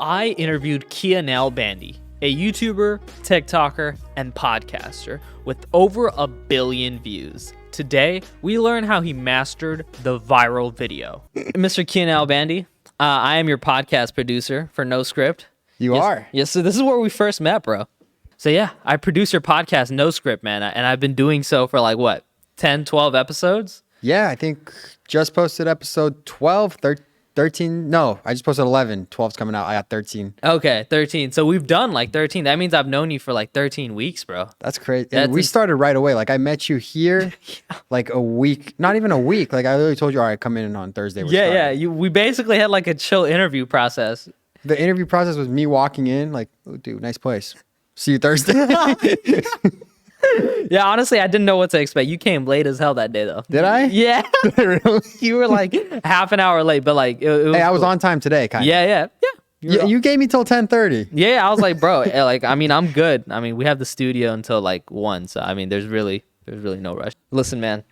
I interviewed Nalbandi, a YouTuber, TikToker, and podcaster with over 1 billion views. Today, we learn how he mastered the viral video. Mr. Nalbandi, I am your podcast producer for No Script. You are? Yes, so this is where we first met, bro. So yeah, I produce your podcast, No Script, man, and I've been doing so for like, what, 10, 12 episodes? Yeah, I think just posted episode 12, 13. No, I just posted 11. 12's coming out. I got 13. Okay, 13. So we've done like 13. That means I've known you for like 13 weeks, bro. That's crazy. And we started right away. Like I met you here like a week, not even a week. Like I literally told you, all right, come in on Thursday. We basically had like a chill interview process. The interview process was me walking in like, oh, dude, nice place. See you Thursday. Yeah, honestly, I didn't know what to expect. You came late as hell that day, though. Did I? Yeah. Really? You were like half an hour late, but like, it was Hey, I was cool. On time today, kind of. Yeah. You gave me till 10:30. Yeah, I was like, bro, like, I mean, I'm good. I mean, we have the studio until like 1, so I mean, there's really no rush. Listen, man,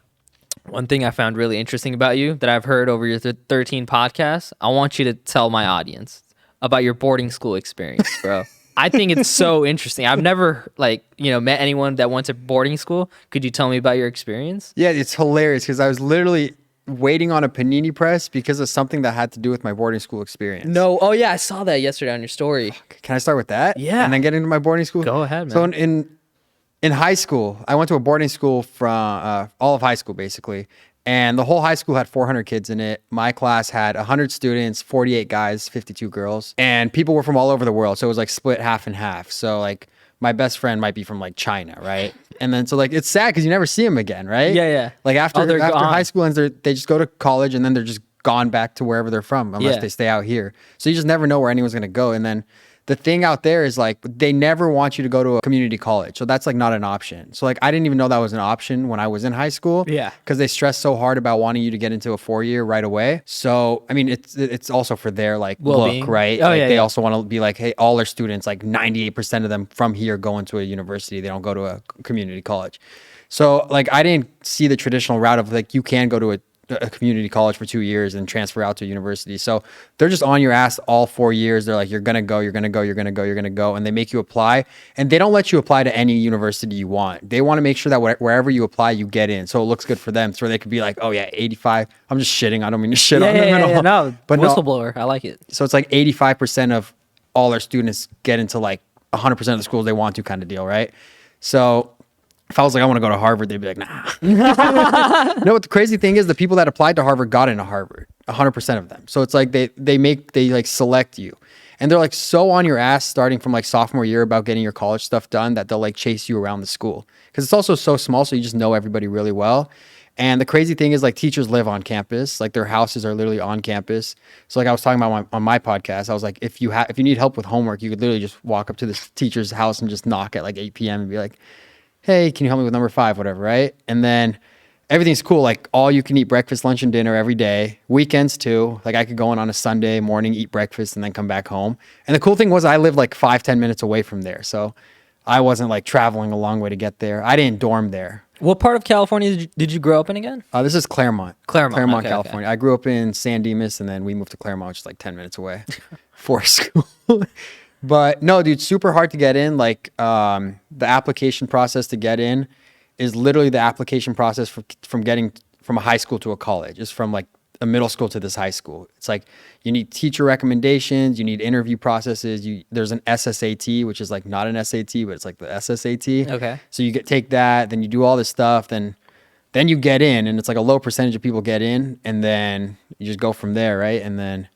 one thing I found really interesting about you that I've heard over your 13 podcasts, I want you to tell my audience about your boarding school experience, bro. I think it's so interesting. I've never met anyone that went to boarding school. Could you tell me about your experience? Yeah, it's hilarious because I was literally waiting on a Panini Press because of something that had to do with my boarding school experience. No. Oh yeah, I saw that yesterday on your story. Can I start with that? Yeah. And then get into my boarding school? Go ahead, man. So in high school, I went to a boarding school from all of high school, basically. And the whole high school had 400 kids in it. My class had 100 students, 48 guys, 52 girls. And people were from all over the world. So it was like split half and half. So like my best friend might be from like China, right? And then so like it's sad because you never see them again, right? Yeah. Like after high school ends, they just go to college and then they're just gone back to wherever they're from unless they stay out here. So you just never know where anyone's going to go. And then the thing out there is like they never want you to go to a community college. So that's like not an option. So like I didn't even know that was an option when I was in high school. Yeah. Because they stress so hard about wanting you to get into a 4-year right away. So I mean it's also for their like well-being. Look, right? Oh, like, yeah. They also want to be like, hey, all our students, like 98% of them from here go into a university. They don't go to a community college. So like I didn't see the traditional route of like you can go to a community college for 2 years and transfer out to a university. So they're just on your ass all 4 years. They're like, you're going to go. And they make you apply. And they don't let you apply to any university you want. They want to make sure that wherever you apply, you get in. So it looks good for them. So they could be like, oh yeah, 85. I'm just shitting. I don't mean to shit on them at all. Yeah, no, but whistleblower. I like it. So it's like 85% of all our students get into like 100% of the schools they want to kind of deal, right? So if I was like, I want to go to Harvard, they'd be like, nah. No, what the crazy thing is the people that applied to Harvard got into Harvard, 100% of them. So it's like they like select you. And they're like so on your ass starting from like sophomore year about getting your college stuff done that they'll like chase you around the school. Because it's also so small, so you just know everybody really well. And the crazy thing is like teachers live on campus. Like their houses are literally on campus. So like I was talking about on my podcast, I was like, if you need help with homework, you could literally just walk up to this teacher's house and just knock at like 8 p.m. and be like, hey, can you help me with number 5, whatever, right? And then everything's cool. Like all you can eat breakfast, lunch, and dinner every day. Weekends too. Like I could go in on a Sunday morning, eat breakfast, and then come back home. And the cool thing was I lived like 5-10 minutes away from there. So I wasn't like traveling a long way to get there. I didn't dorm there. What part of California did you grow up in again? This is Claremont. Claremont, okay, California. Okay. I grew up in San Dimas, and then we moved to Claremont, which is like 10 minutes away for school. But no, dude, super hard to get in. Like the application process to get in is literally the application process from getting from a high school to a college. It's from like a middle school to this high school. It's like you need teacher recommendations, you need interview processes. There's an SSAT, which is like not an SAT, but it's like the SSAT. Okay. So you take that, then you do all this stuff, then you get in, and it's like a low percentage of people get in, and then you just go from there, right? And then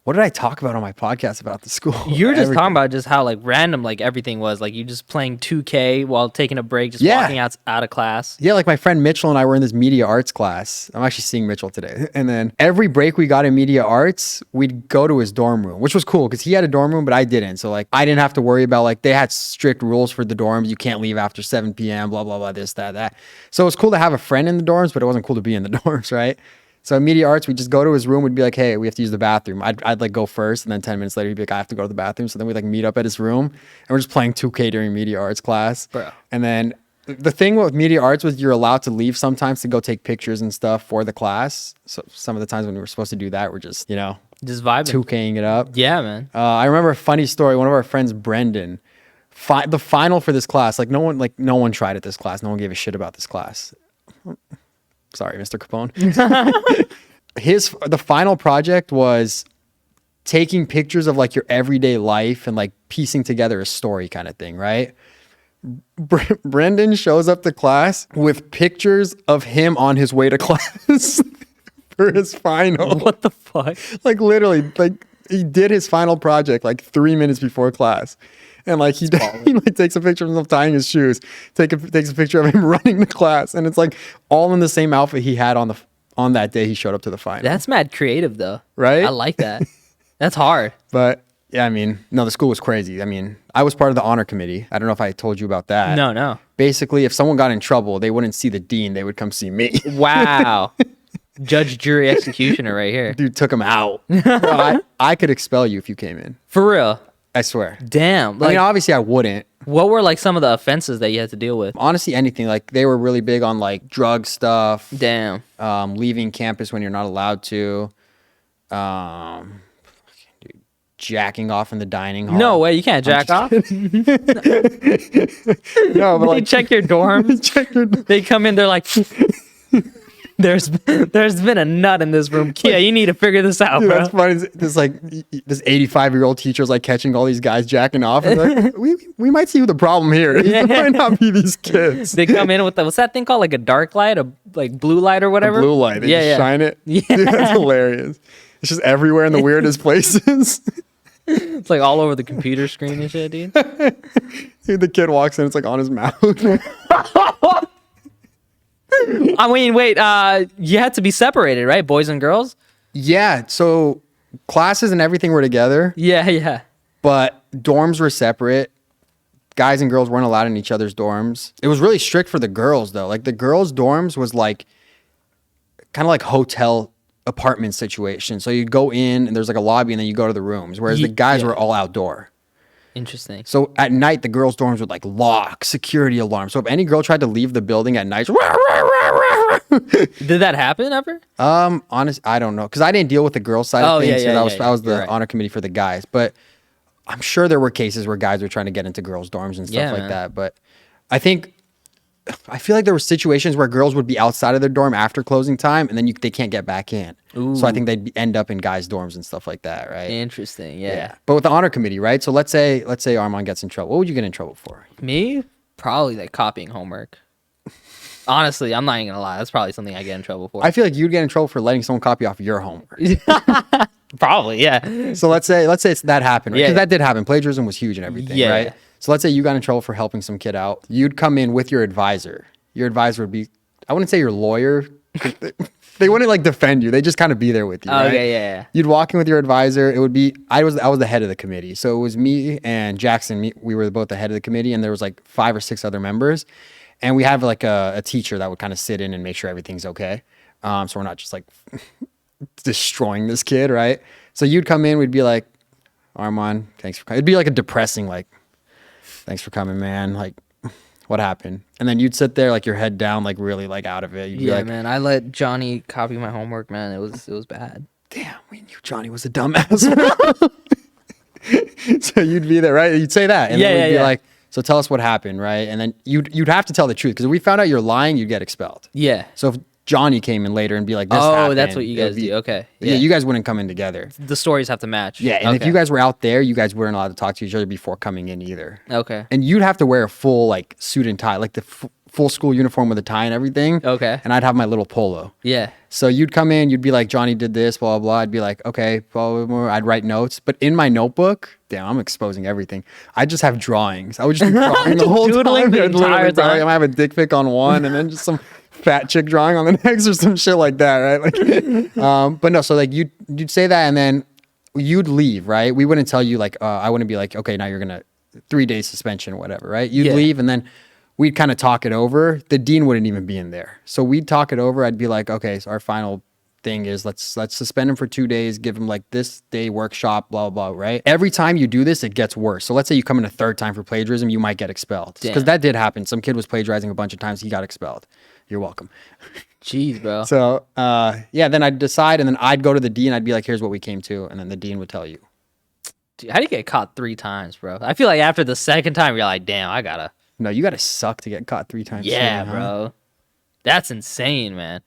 what did I talk about on my podcast about the school? You were just talking about just how like random like everything was. Like you just playing 2K while taking a break, just walking out of class. Yeah, like my friend Mitchell and I were in this media arts class. I'm actually seeing Mitchell today. And then every break we got in media arts, we'd go to his dorm room, which was cool because he had a dorm room, but I didn't. So like I didn't have to worry about like they had strict rules for the dorms. You can't leave after 7 p.m., blah, blah, blah, this, that. So it was cool to have a friend in the dorms, but it wasn't cool to be in the dorms, right? So in media arts, we'd just go to his room. We'd be like, hey, we have to use the bathroom. I'd like go first. And then 10 minutes later, he'd be like, I have to go to the bathroom. So then we'd like meet up at his room and we're just playing 2K during media arts class. Bro. And then the thing with media arts was you're allowed to leave sometimes to go take pictures and stuff for the class. So some of the times when we were supposed to do that, we're just, Just vibing. 2K'ing it up. Yeah, man. I remember a funny story. One of our friends, Brendan, the final for this class, no one tried at this class. No one gave a shit about this class. Sorry, Mr. Capone. The final project was taking pictures of like your everyday life and like piecing together a story kind of thing, right? Brendan shows up to class with pictures of him on his way to class for his final. What the fuck? Like literally, like he did his final project like 3 minutes before class. And like he like takes a picture of himself tying his shoes, takes a picture of him running to class, and it's like all in the same outfit he had on that day he showed up to the final. That's mad creative though. Right? I like that. That's hard. But yeah, I mean, no, the school was crazy. I mean, I was part of the honor committee. I don't know if I told you about that. No. Basically, if someone got in trouble, they wouldn't see the dean, they would come see me. Wow. Judge, jury, executioner right here. Dude took him out. Bro, I could expel you if you came in. For real. I swear. Damn. I mean, obviously I wouldn't. What were like some of the offenses that you had to deal with? Honestly, anything. Like they were really big on like drug stuff. Damn. Leaving campus when you're not allowed to. Jacking off in the dining hall. No way, you can't jack off. No, but They like check your dorm. check your. They come in, they're like, there's been a nut in this room. Kia, you need to figure this out, Dude, bro. that's funny. This 85-year-old teacher's like catching all these guys jacking off. And like, we might see who the problem here is. It might not be these kids. They come in with what's that thing called? Like a dark light, a like blue light or whatever. Blue light. They just shine it. Yeah. Dude, that's hilarious. It's just everywhere in the weirdest places. It's like all over the computer screen and shit, dude. Dude, the kid walks in, it's like on his mouth. I mean, wait, you had to be separated, right? Boys and girls? Yeah, so classes and everything were together, Yeah. but dorms were separate. Guys and girls weren't allowed in each other's dorms. It was really strict for the girls, though. Like the girls' dorms was like kind of like hotel apartment situation. So you'd go in and there's like a lobby and then you go to the rooms, whereas the guys were all outdoor. Interesting. So at night, the girls' dorms would like lock, security alarm. So if any girl tried to leave the building at night, Did that happen ever? honest, I don't know, because I didn't deal with the girls' side of things. I was the right. honor committee for the guys, but I'm sure there were cases where guys were trying to get into girls' dorms and stuff like man. that. But I feel like there were situations where girls would be outside of their dorm after closing time, and then they can't get back in. Ooh. So I think they'd end up in guys' dorms and stuff like that, right? Interesting. Yeah. But with the honor committee, right? So let's say Arman gets in trouble. What would you get in trouble for? Me? Probably like copying homework. Honestly, I'm not even gonna lie. That's probably something I get in trouble for. I feel like you'd get in trouble for letting someone copy off your homework. Probably, yeah. So let's say that happened, right? Yeah. Because that did happen. Plagiarism was huge and everything, Yeah. right? So let's say you got in trouble for helping some kid out. You'd come in with your advisor. Your advisor would be, I wouldn't say your lawyer. They wouldn't like defend you. They just kind of be there with you. Right? Okay, yeah. You'd walk in with your advisor. It would be, I was the head of the committee. So it was me and Jackson. We were both the head of the committee, and there was like 5 or 6 other members. And we have like a teacher that would kind of sit in and make sure everything's okay. So we're not just like destroying this kid, right? So you'd come in, we'd be like, Arman, thanks for coming. It'd be like a depressing, like, thanks for coming, man. Like, what happened? And then you'd sit there like your head down, like really like out of it. You'd be like, Man. I let Johnny copy my homework, man. It was bad. damn, we knew Johnny was a dumbass. So you'd be there, right? You'd say that. And then we'd be like, so tell us what happened, right? And then you'd have to tell the truth, because if we found out you're lying, you'd get expelled. Yeah. So if Johnny came in later and be like, this happened. That's what you guys do. Okay. Yeah, you guys wouldn't come in together. The stories have to match. Yeah, and if you guys were out there, you guys weren't allowed to talk to each other before coming in either. Okay. And you'd have to wear a full like suit and tie, like the full school uniform with a tie and everything. Okay. And I'd have my little polo. Yeah. So you'd come in, you'd be like, Johnny did this, blah, blah, blah. I'd be like, okay, blah, blah, blah. I'd write notes. But in my notebook, damn, I'm exposing everything. I'd just have drawings. I would just be drawing the whole Doodling time. the I'd literally entire drawing. time. I might have a dick pic on one and then just some fat chick drawing on the next or some shit like that, right? Like, but no, so like you'd say that and then you'd leave, right? We wouldn't tell you like, I wouldn't be like, okay, now you're going to 3 days suspension or whatever, right? You'd leave and then we'd kind of talk it over. The dean wouldn't even be in there. So we'd talk it over. I'd be like, okay, so our final thing is let's suspend him for 2 days, give him like this day workshop, blah, blah, blah, right? Every time you do this, it gets worse. So let's say you come in a 3rd time for plagiarism, you might get expelled. Because that did happen. Some kid was plagiarizing a bunch of times, he got expelled. You're welcome. Jeez, bro. So, yeah, then I'd decide, and then I'd go to the dean. I'd be like, here's what we came to. And then the dean would tell you. Dude, how do you get caught 3 times, bro? I feel like after the second time, you're like, damn, I gotta. No, you got to suck to get caught 3 times. Yeah, straight, huh? bro. That's insane, man.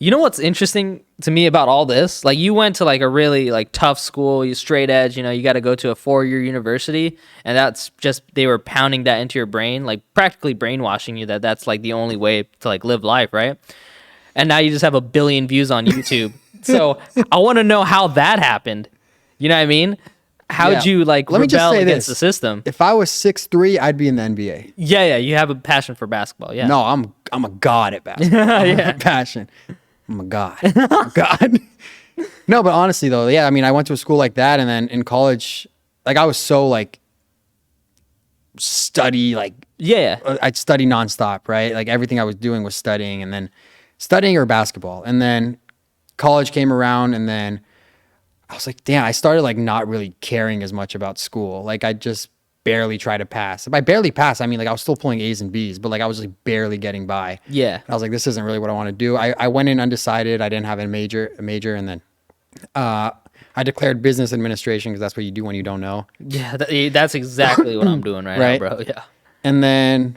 You know what's interesting to me about all this? Like, you went to like a really like tough school, you straight edge, you know, you got to go to a 4-year university, and that's just, they were pounding that into your brain, like practically brainwashing you that that's like the only way to like live life, right? And now you just have a billion views on YouTube. So I want to know how that happened. You know what I mean? How'd you like Let me just rebel say against this. the system? If I was 6'3", I'd be in the NBA. Yeah, you have a passion for basketball. Yeah. No, I'm a god at basketball. I have a passion. I'm a god. I'm a god. No, but honestly though, yeah, I mean, I went to a school like that, and then in college, like I was so like study, like Yeah. I'd study nonstop, right? Like everything I was doing was studying, and then studying or basketball, and then college came around, and then I was like, damn, I started like not really caring as much about school. Like I just barely try to pass. By barely pass, I mean like I was still pulling A's and B's, but like I was like barely getting by. Yeah. I was like, this isn't really what I want to do. I went in undecided. I didn't have a major, and then I declared business administration because that's what you do when you don't know. Yeah, that's exactly what I'm doing right now, bro. Yeah. And then,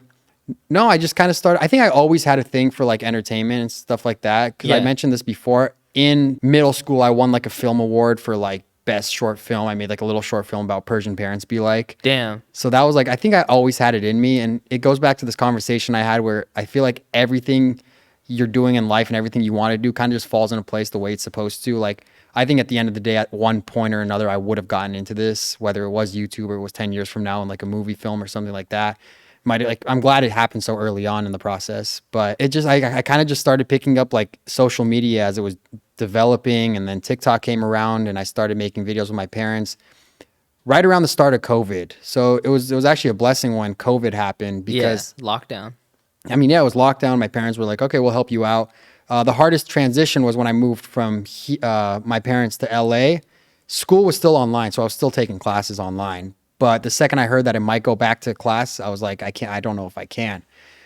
no, I just kind of started. I think I always had a thing for like entertainment and stuff like that. Because I mentioned this before. In middle school, I won like a film award for like best short film. I made like a little short film about Persian parents be like. Damn. So that was like, I think I always had it in me. And it goes back to this conversation I had where I feel like everything you're doing in life and everything you want to do kind of just falls into place the way it's supposed to. Like, I think at the end of the day, at one point or another, I would have gotten into this, whether it was YouTube or it was 10 years from now in like a movie film or something like that. I'm glad it happened so early on in the process, but it just, I kind of just started picking up like social media as it was developing, and then TikTok came around, and I started making videos with my parents right around the start of COVID. So it was actually a blessing when COVID happened, because lockdown. I mean, yeah, it was lockdown. My parents were like, okay, we'll help you out. The hardest transition was when I moved from my parents to LA. School was still online, so I was still taking classes online. But the second I heard that it might go back to class, I was like, I don't know if I can.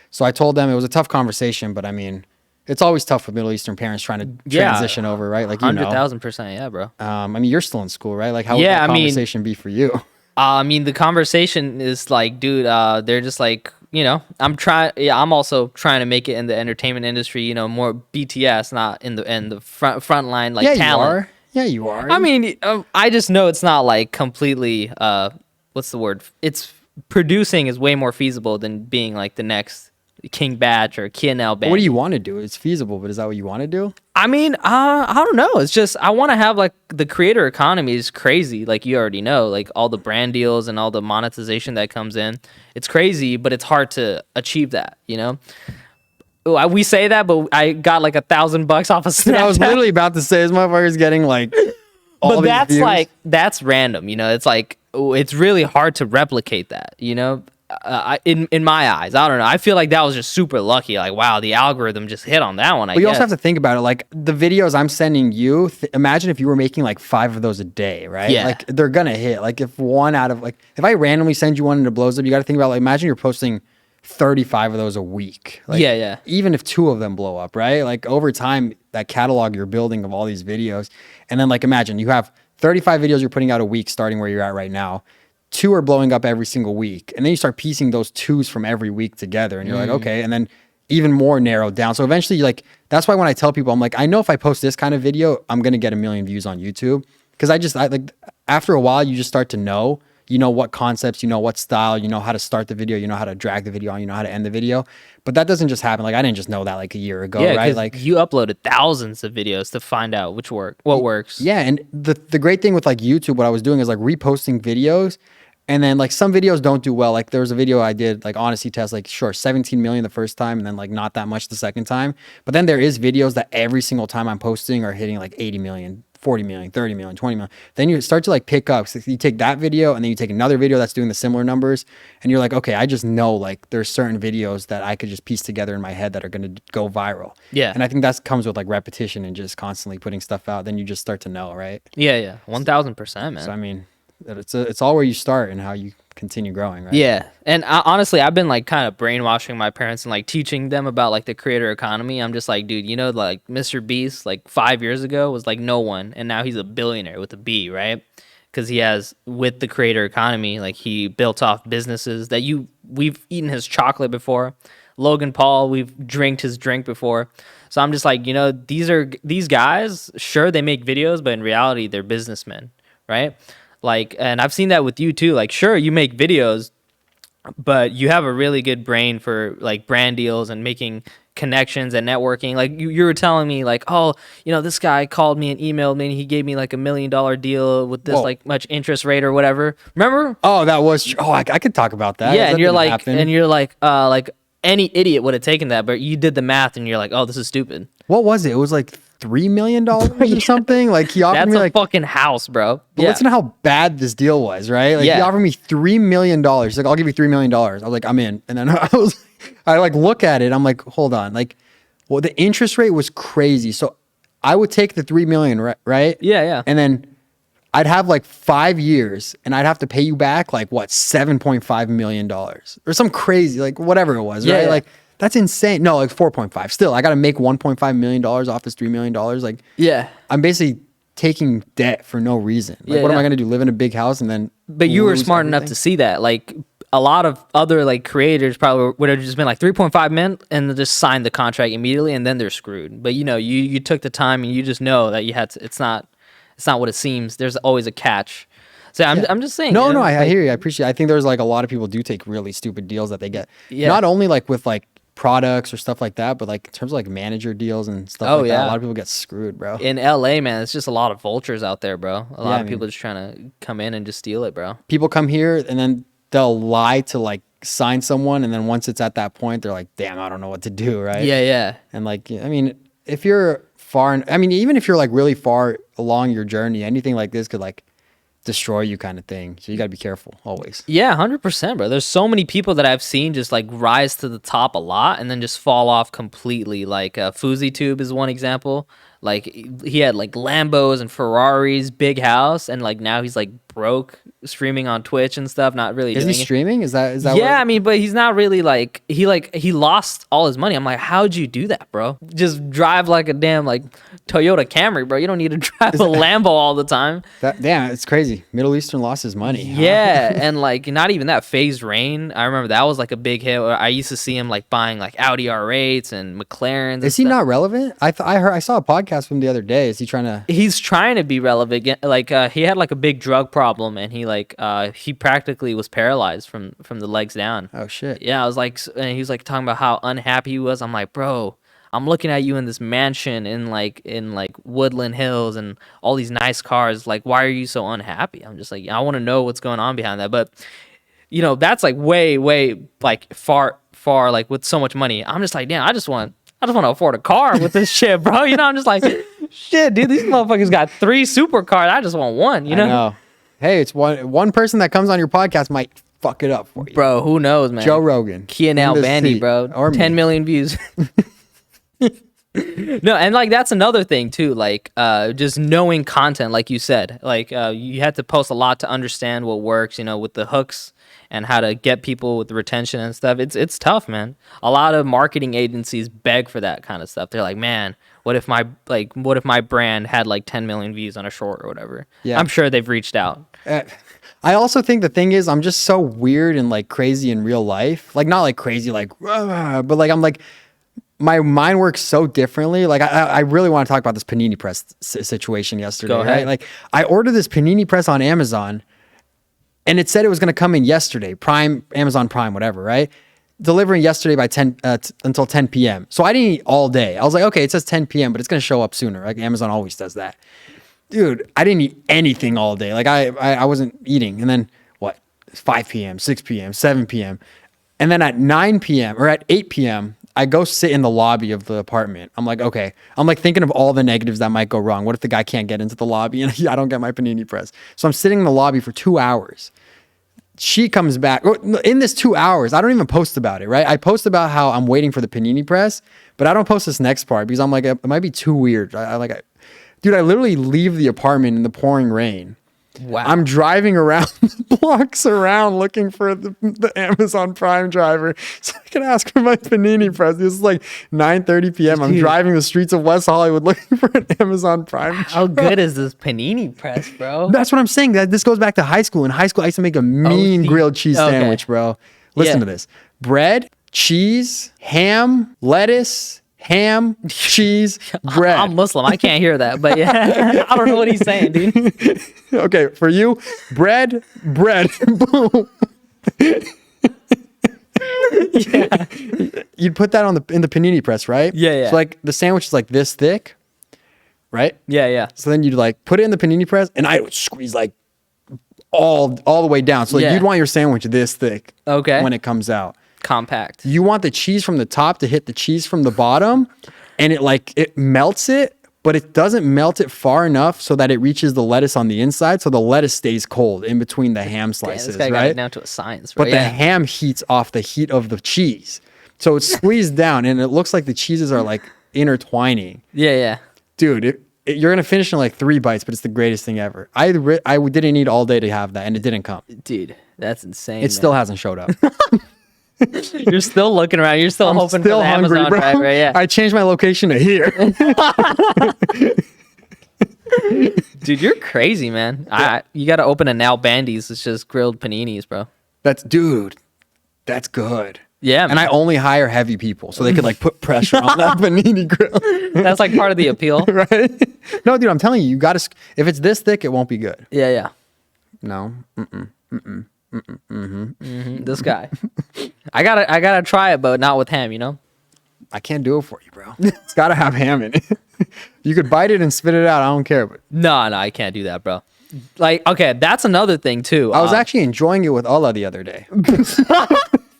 So I told them, it was a tough conversation, but I mean, it's always tough with Middle Eastern parents trying to transition over, right? Like, 100,000%, yeah, bro. I mean, you're still in school, right? Like, how would that conversation be for you? I mean, the conversation is like, dude, they're just like, you know, I'm also trying to make it in the entertainment industry, you know, more BTS, not in the front line, like talent. You are. Yeah, you are. I mean, I just know it's not like completely, what's the word? It's producing is way more feasible than being like the next King Batch or Nalbandi. What do you want to do? It's feasible, but is that what you want to do? I mean, I don't know. It's just, I want to have like, the creator economy is crazy. Like you already know, like all the brand deals and all the monetization that comes in. It's crazy, but it's hard to achieve that, you know? We say that, but I got like $1,000 off of Snapchat. Dude, I was literally about to say, this motherfucker's getting like all but these that's views. like, that's random, you know? It's like, it's really hard to replicate that, you know? In my eyes, I don't know. I feel like that was just super lucky. Like, wow, the algorithm just hit on that one. But you also have to think about it. Like the videos I'm sending you, imagine if you were making like 5 of those a day, right? Yeah. Like they're gonna hit. Like if I randomly send you one and it blows up, you got to think about like, imagine you're posting 35 of those a week. Like, yeah. Even if 2 of them blow up, right? Like over time, that catalog you're building of all these videos, and then like imagine you have 35 videos you're putting out a week, starting where you're at right now. 2 are blowing up every single week. And then you start piecing those 2s from every week together. And you're like, okay. And then even more narrowed down. So eventually, like, that's why when I tell people, I'm like, I know if I post this kind of video, I'm going to get 1 million views on YouTube. Because I like, after a while, you just start to know, you know what concepts, you know what style, you know how to start the video, you know how to drag the video on, you know how to end the video. But that doesn't just happen. Like, I didn't just know that like a year ago, right? Like, you uploaded thousands of videos to find out what works. Yeah. And the great thing with like YouTube, what I was doing is like reposting videos. And then like some videos don't do well. Like there was a video I did, like honesty test, like sure, 17 million the first time and then like not that much the second time. But then there is videos that every single time I'm posting are hitting like 80 million, 40 million, 30 million, 20 million. Then you start to like pick up. So you take that video and then you take another video that's doing the similar numbers. And you're like, okay, I just know like there's certain videos that I could just piece together in my head that are going to go viral. Yeah. And I think that comes with like repetition and just constantly putting stuff out. Then you just start to know, right? Yeah. 1,000%, man. So I mean, it's all where you start and how you continue growing, right? Yeah. And honestly, I've been like kind of brainwashing my parents and like teaching them about like the creator economy. I'm just like, dude, you know, like Mr. Beast, like 5 years ago was like no one. And now he's a billionaire with a B, right? Because he has, with the creator economy, like he built off businesses that we've eaten his chocolate before. Logan Paul, we've drank his drink before. So I'm just like, you know, these guys, sure, they make videos, but in reality, they're businessmen, right? Like, and I've seen that with you too. Like, sure, you make videos, but you have a really good brain for like brand deals and making connections and networking. Like you were telling me like, oh, you know, this guy called me and emailed me and he gave me like $1 million deal with this like much interest rate or whatever. Remember? Oh, that was, I could talk about that. Yeah. That And you're like, any idiot would have taken that, but you did the math and you're like, oh, this is stupid. What was it? It was like $3 million or something. Like he offered me like fucking house, bro. But listen to how bad this deal was, right? Like he offered me $3 million. He's like, I'll give you $3 million. I was like, I'm in. And then I like look at it. I'm like, hold on. Like, well, the interest rate was crazy. So I would take the 3 million, right? Yeah. And then I'd have like 5 years and I'd have to pay you back like what, $7.5 million or some crazy, like whatever it was, right? Yeah. Like that's insane. No, like 4.5. Still, I got to make $1.5 million off this $3 million. Like, yeah, I'm basically taking debt for no reason. Like, what am I going to do? Live in a big house and then? But you were smart enough to see that. Like a lot of other like creators probably would have just been like 3.5 million and they just signed the contract immediately and then they're screwed. But you know, you took the time and you just know that you had to. It's not what it seems. There's always a catch. So I'm just saying. No, I hear you. I appreciate it. I think there's like a lot of people do take really stupid deals that they get. Yeah. Not only like with like products or stuff like that, but like in terms of like manager deals and stuff like that, a lot of people get screwed, bro. In LA, man, it's just a lot of vultures out there, bro. A lot of people just trying to come in and just steal it, bro. People come here and then they'll lie to like sign someone, and then once it's at that point, they're like, damn, I don't know what to do, right? Yeah. And like, I mean, if you're even if you're like really far along your journey, anything like this could like destroy you kind of thing. So you got to be careful always. Yeah, 100%, bro. There's so many people that I've seen just like rise to the top a lot and then just fall off completely. Like FouseyTube is one example. Like he had like Lambos and Ferraris, big house, and like now he's like broke, streaming on Twitch and stuff, not really doing it. Streaming? Is that Yeah, I mean, but he's not really like he lost all his money. I'm like, how'd you do that, bro? Just drive like a damn like Toyota Camry, bro. You don't need to drive a Lambo all the time. Damn, it's crazy. Middle Eastern lost his money. Yeah, and like not even that. Phased Rain, I remember that was like a big hit. I used to see him like buying like Audi R8s and McLarens. Is he not relevant? I saw a podcast from the other day. Is he trying to? He's trying to be relevant. Like he had like a big drug problem, and he practically was paralyzed from the legs down. Oh shit. Yeah, I was like, and he was like talking about how unhappy he was. I'm like, bro, I'm looking at you in this mansion in Woodland Hills and all these nice cars. Like, why are you so unhappy? I'm just like, I want to know what's going on behind that. But you know, that's like way like far like with so much money. I'm just like, damn, I just want to afford a car with this shit, bro. You know, I'm just like, shit, dude, these motherfuckers got 3 supercars. I just want one, you know? I know. Hey, it's one person that comes on your podcast might fuck it up for you. Bro, who knows, man? Joe Rogan. Nalbandi, bro. Or 10 million views. No, and like that's another thing too, like just knowing content, like you said. Like you had to post a lot to understand what works, you know, with the hooks and how to get people with the retention and stuff. It's tough, man. A lot of marketing agencies beg for that kind of stuff. They're like, man, what if my brand had like 10 million views on a short or whatever? Yeah. I'm sure they've reached out. I also think the thing is I'm just so weird and like crazy in real life. Like not like crazy, like, but like I'm like, my mind works so differently. Like I really want to talk about this Panini Press situation yesterday. Go ahead. Right? Like I ordered this Panini Press on Amazon, and it said it was going to come in yesterday, Amazon Prime, whatever, right? Delivering yesterday by 10 until 10 p.m. So I didn't eat all day. I was like, okay, it says 10 p.m., but it's going to show up sooner. Like Amazon always does that. Dude, I didn't eat anything all day. Like I wasn't eating. And then what? 5 p.m., 6 p.m., 7 p.m. And then at 9 p.m. or at 8 p.m., I go sit in the lobby of the apartment. I'm like, okay. I'm like thinking of all the negatives that might go wrong. What if the guy can't get into the lobby and I don't get my Panini Press? So I'm sitting in the lobby for 2 hours. She comes back. In this 2 hours, I don't even post about it, right? I post about how I'm waiting for the Panini Press, but I don't post this next part because I'm like, it might be too weird. Dude, I literally leave the apartment in the pouring rain. Wow. I'm driving around the walks around looking for the Amazon Prime driver so I can ask for my Panini Press. This is like 9:30 p.m. I'm driving the streets of West Hollywood looking for an Amazon Prime. How good is this Panini Press, bro? That's what I'm saying. That this goes back to high school. In high school, I used to make a mean grilled cheese sandwich, bro. Listen to this: bread, cheese, ham, lettuce. Ham, cheese, bread. I'm Muslim. I can't hear that, but yeah, I don't know what he's saying, dude. Okay, for you, bread, boom. Yeah. You'd put that in the Panini Press, right? Yeah. So like the sandwich is like this thick, right? Yeah. So then you'd like put it in the Panini Press, and I would squeeze like all the way down. So like you'd want your sandwich this thick. Okay. When it comes out. Compact. You want the cheese from the top to hit the cheese from the bottom, and it melts it, but it doesn't melt it far enough so that it reaches the lettuce on the inside, so the lettuce stays cold in between the ham slices, this guy got right? it down to a science, bro. But the ham heats off the heat of the cheese, so it's squeezed down, and it looks like the cheeses are like intertwining. Yeah. Dude, you're gonna finish in like 3 bites, but it's the greatest thing ever. I didn't need all day to have that, and it didn't come. Dude, that's insane. It still hasn't showed up. You're still looking around. You're still hoping still for the hungry, Amazon bro. driver. Yeah. I changed my location to here. Dude, you're crazy, man. You got to open a Nalbandi's. It's just grilled paninis, bro. That's good. Yeah, And I only hire heavy people so they could like put pressure on that panini grill. that's like part of the appeal. Right? No, dude, I'm telling you, if it's this thick, it won't be good. Yeah. No. This guy. I gotta try it, but not with ham, you know? I can't do it for you, bro. It's got to have ham in it. You could bite it and spit it out. I don't care. But No, I can't do that, bro. Like, okay, that's another thing too. I was actually enjoying it with Allah the other day.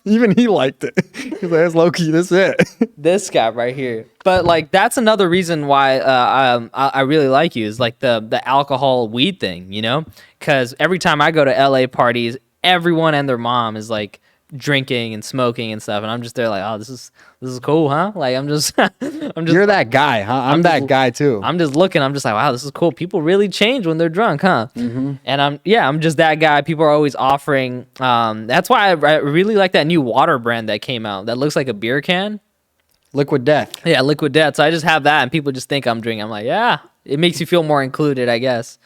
Even he liked it. He's like, that's low key. That's it. This guy right here. But like, that's another reason why I really like you is like the alcohol weed thing, you know? Because every time I go to LA parties, everyone and their mom is like drinking and smoking and stuff, and I'm just there like, oh, this is cool, huh? Like I'm just You're that guy, huh? I'm that guy too. I'm just looking. I'm just like, wow, this is cool. People really change when they're drunk, huh? Mm-hmm. And I'm just that guy. People are always offering. That's why I really like that new water brand that came out. That looks like a beer can. Liquid Death. Yeah, Liquid Death. So I just have that, and people just think I'm drinking. I'm like, yeah, it makes you feel more included, I guess.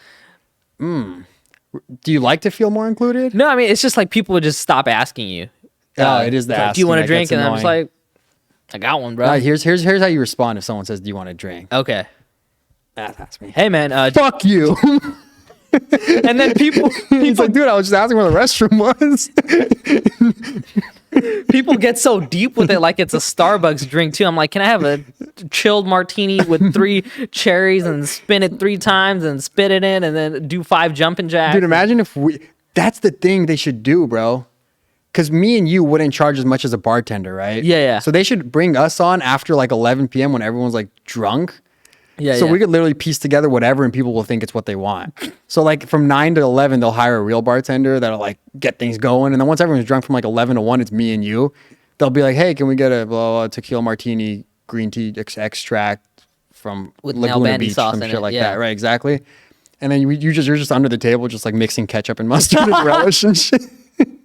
Do you like to feel more included? No, I mean it's just like people would just stop asking you. It is the like, asking do you want that to drink? gets And I'm just annoying. like, I got one, bro. Here's how you respond if someone says, "Do you want to drink?" Okay. That's me. Hey, man. Fuck you. And then people He's like, dude, I was just asking where the restroom was. people get so deep with it, like it's a Starbucks drink too. I'm like, can I have a chilled martini with 3 cherries and spin it 3 times and spit it in and then do 5 jumping jacks? Dude, imagine if that's the thing they should do, bro. Because me and you wouldn't charge as much as a bartender, right? Yeah. So they should bring us on after like 11 p.m. when everyone's like drunk. Yeah. So we could literally piece together whatever and people will think it's what they want. So like from 9 to 11, they'll hire a real bartender that'll like get things going. And then once everyone's drunk from like 11 to 1, it's me and you. They'll be like, hey, can we get a blah, blah, tequila martini, green tea extract from with Laguna Nalbandi Beach, sauce some in shit it. like Yeah. that. Right, exactly. And then you're just under the table, just like mixing ketchup and mustard and relish and shit.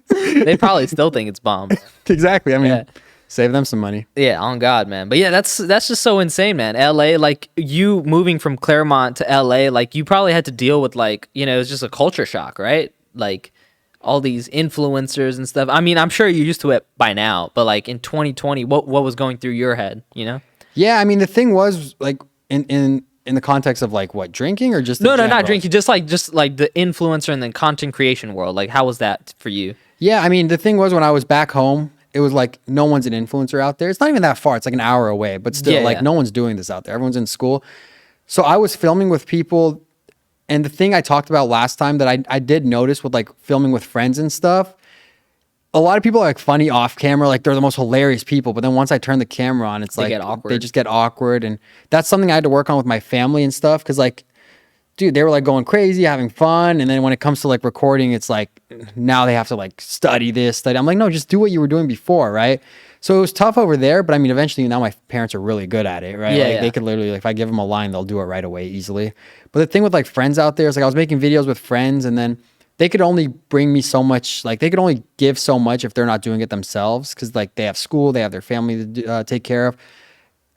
They probably still think it's bomb. Exactly. I mean, Yeah. save them some money. Yeah, on God, man. But yeah, that's just so insane, man. LA, like you moving from Claremont to LA, like you probably had to deal with like, you know, it's just a culture shock, right? Like all these influencers and stuff. I mean, I'm sure you're used to it by now, but like in 2020, what was going through your head, you know? Yeah, I mean, the thing was like in the context of like what, drinking or just No, in not general? drinking. Just like the influencer and the content creation world. Like, how was that for you? Yeah, I mean, the thing was when I was back home, it was like no one's an influencer out there. It's not even that far. It's like an hour away, but still, Yeah. no one's doing this out there. Everyone's in school. So I was filming with people, and the thing I talked about last time that I did notice with like filming with friends and stuff, a lot of people are like funny off camera, like they're the most hilarious people. But then once I turn the camera on, it's They like get awkward. they just get awkward, and that's something I had to work on with my family and stuff. Because like, dude, they were like going crazy, having fun, and then when it comes to like recording, it's like now they have to like study this, study. I'm like, no, just do what you were doing before, right? So it was tough over there, but I mean, eventually now my parents are really good at it, right? Yeah, like yeah. they could literally, like, if I give them a line, they'll do it right away easily. But the thing with like friends out there is like I was making videos with friends, and then they could only bring me so much, like they could only give so much if they're not doing it themselves, because like they have school, they have their family to take care of.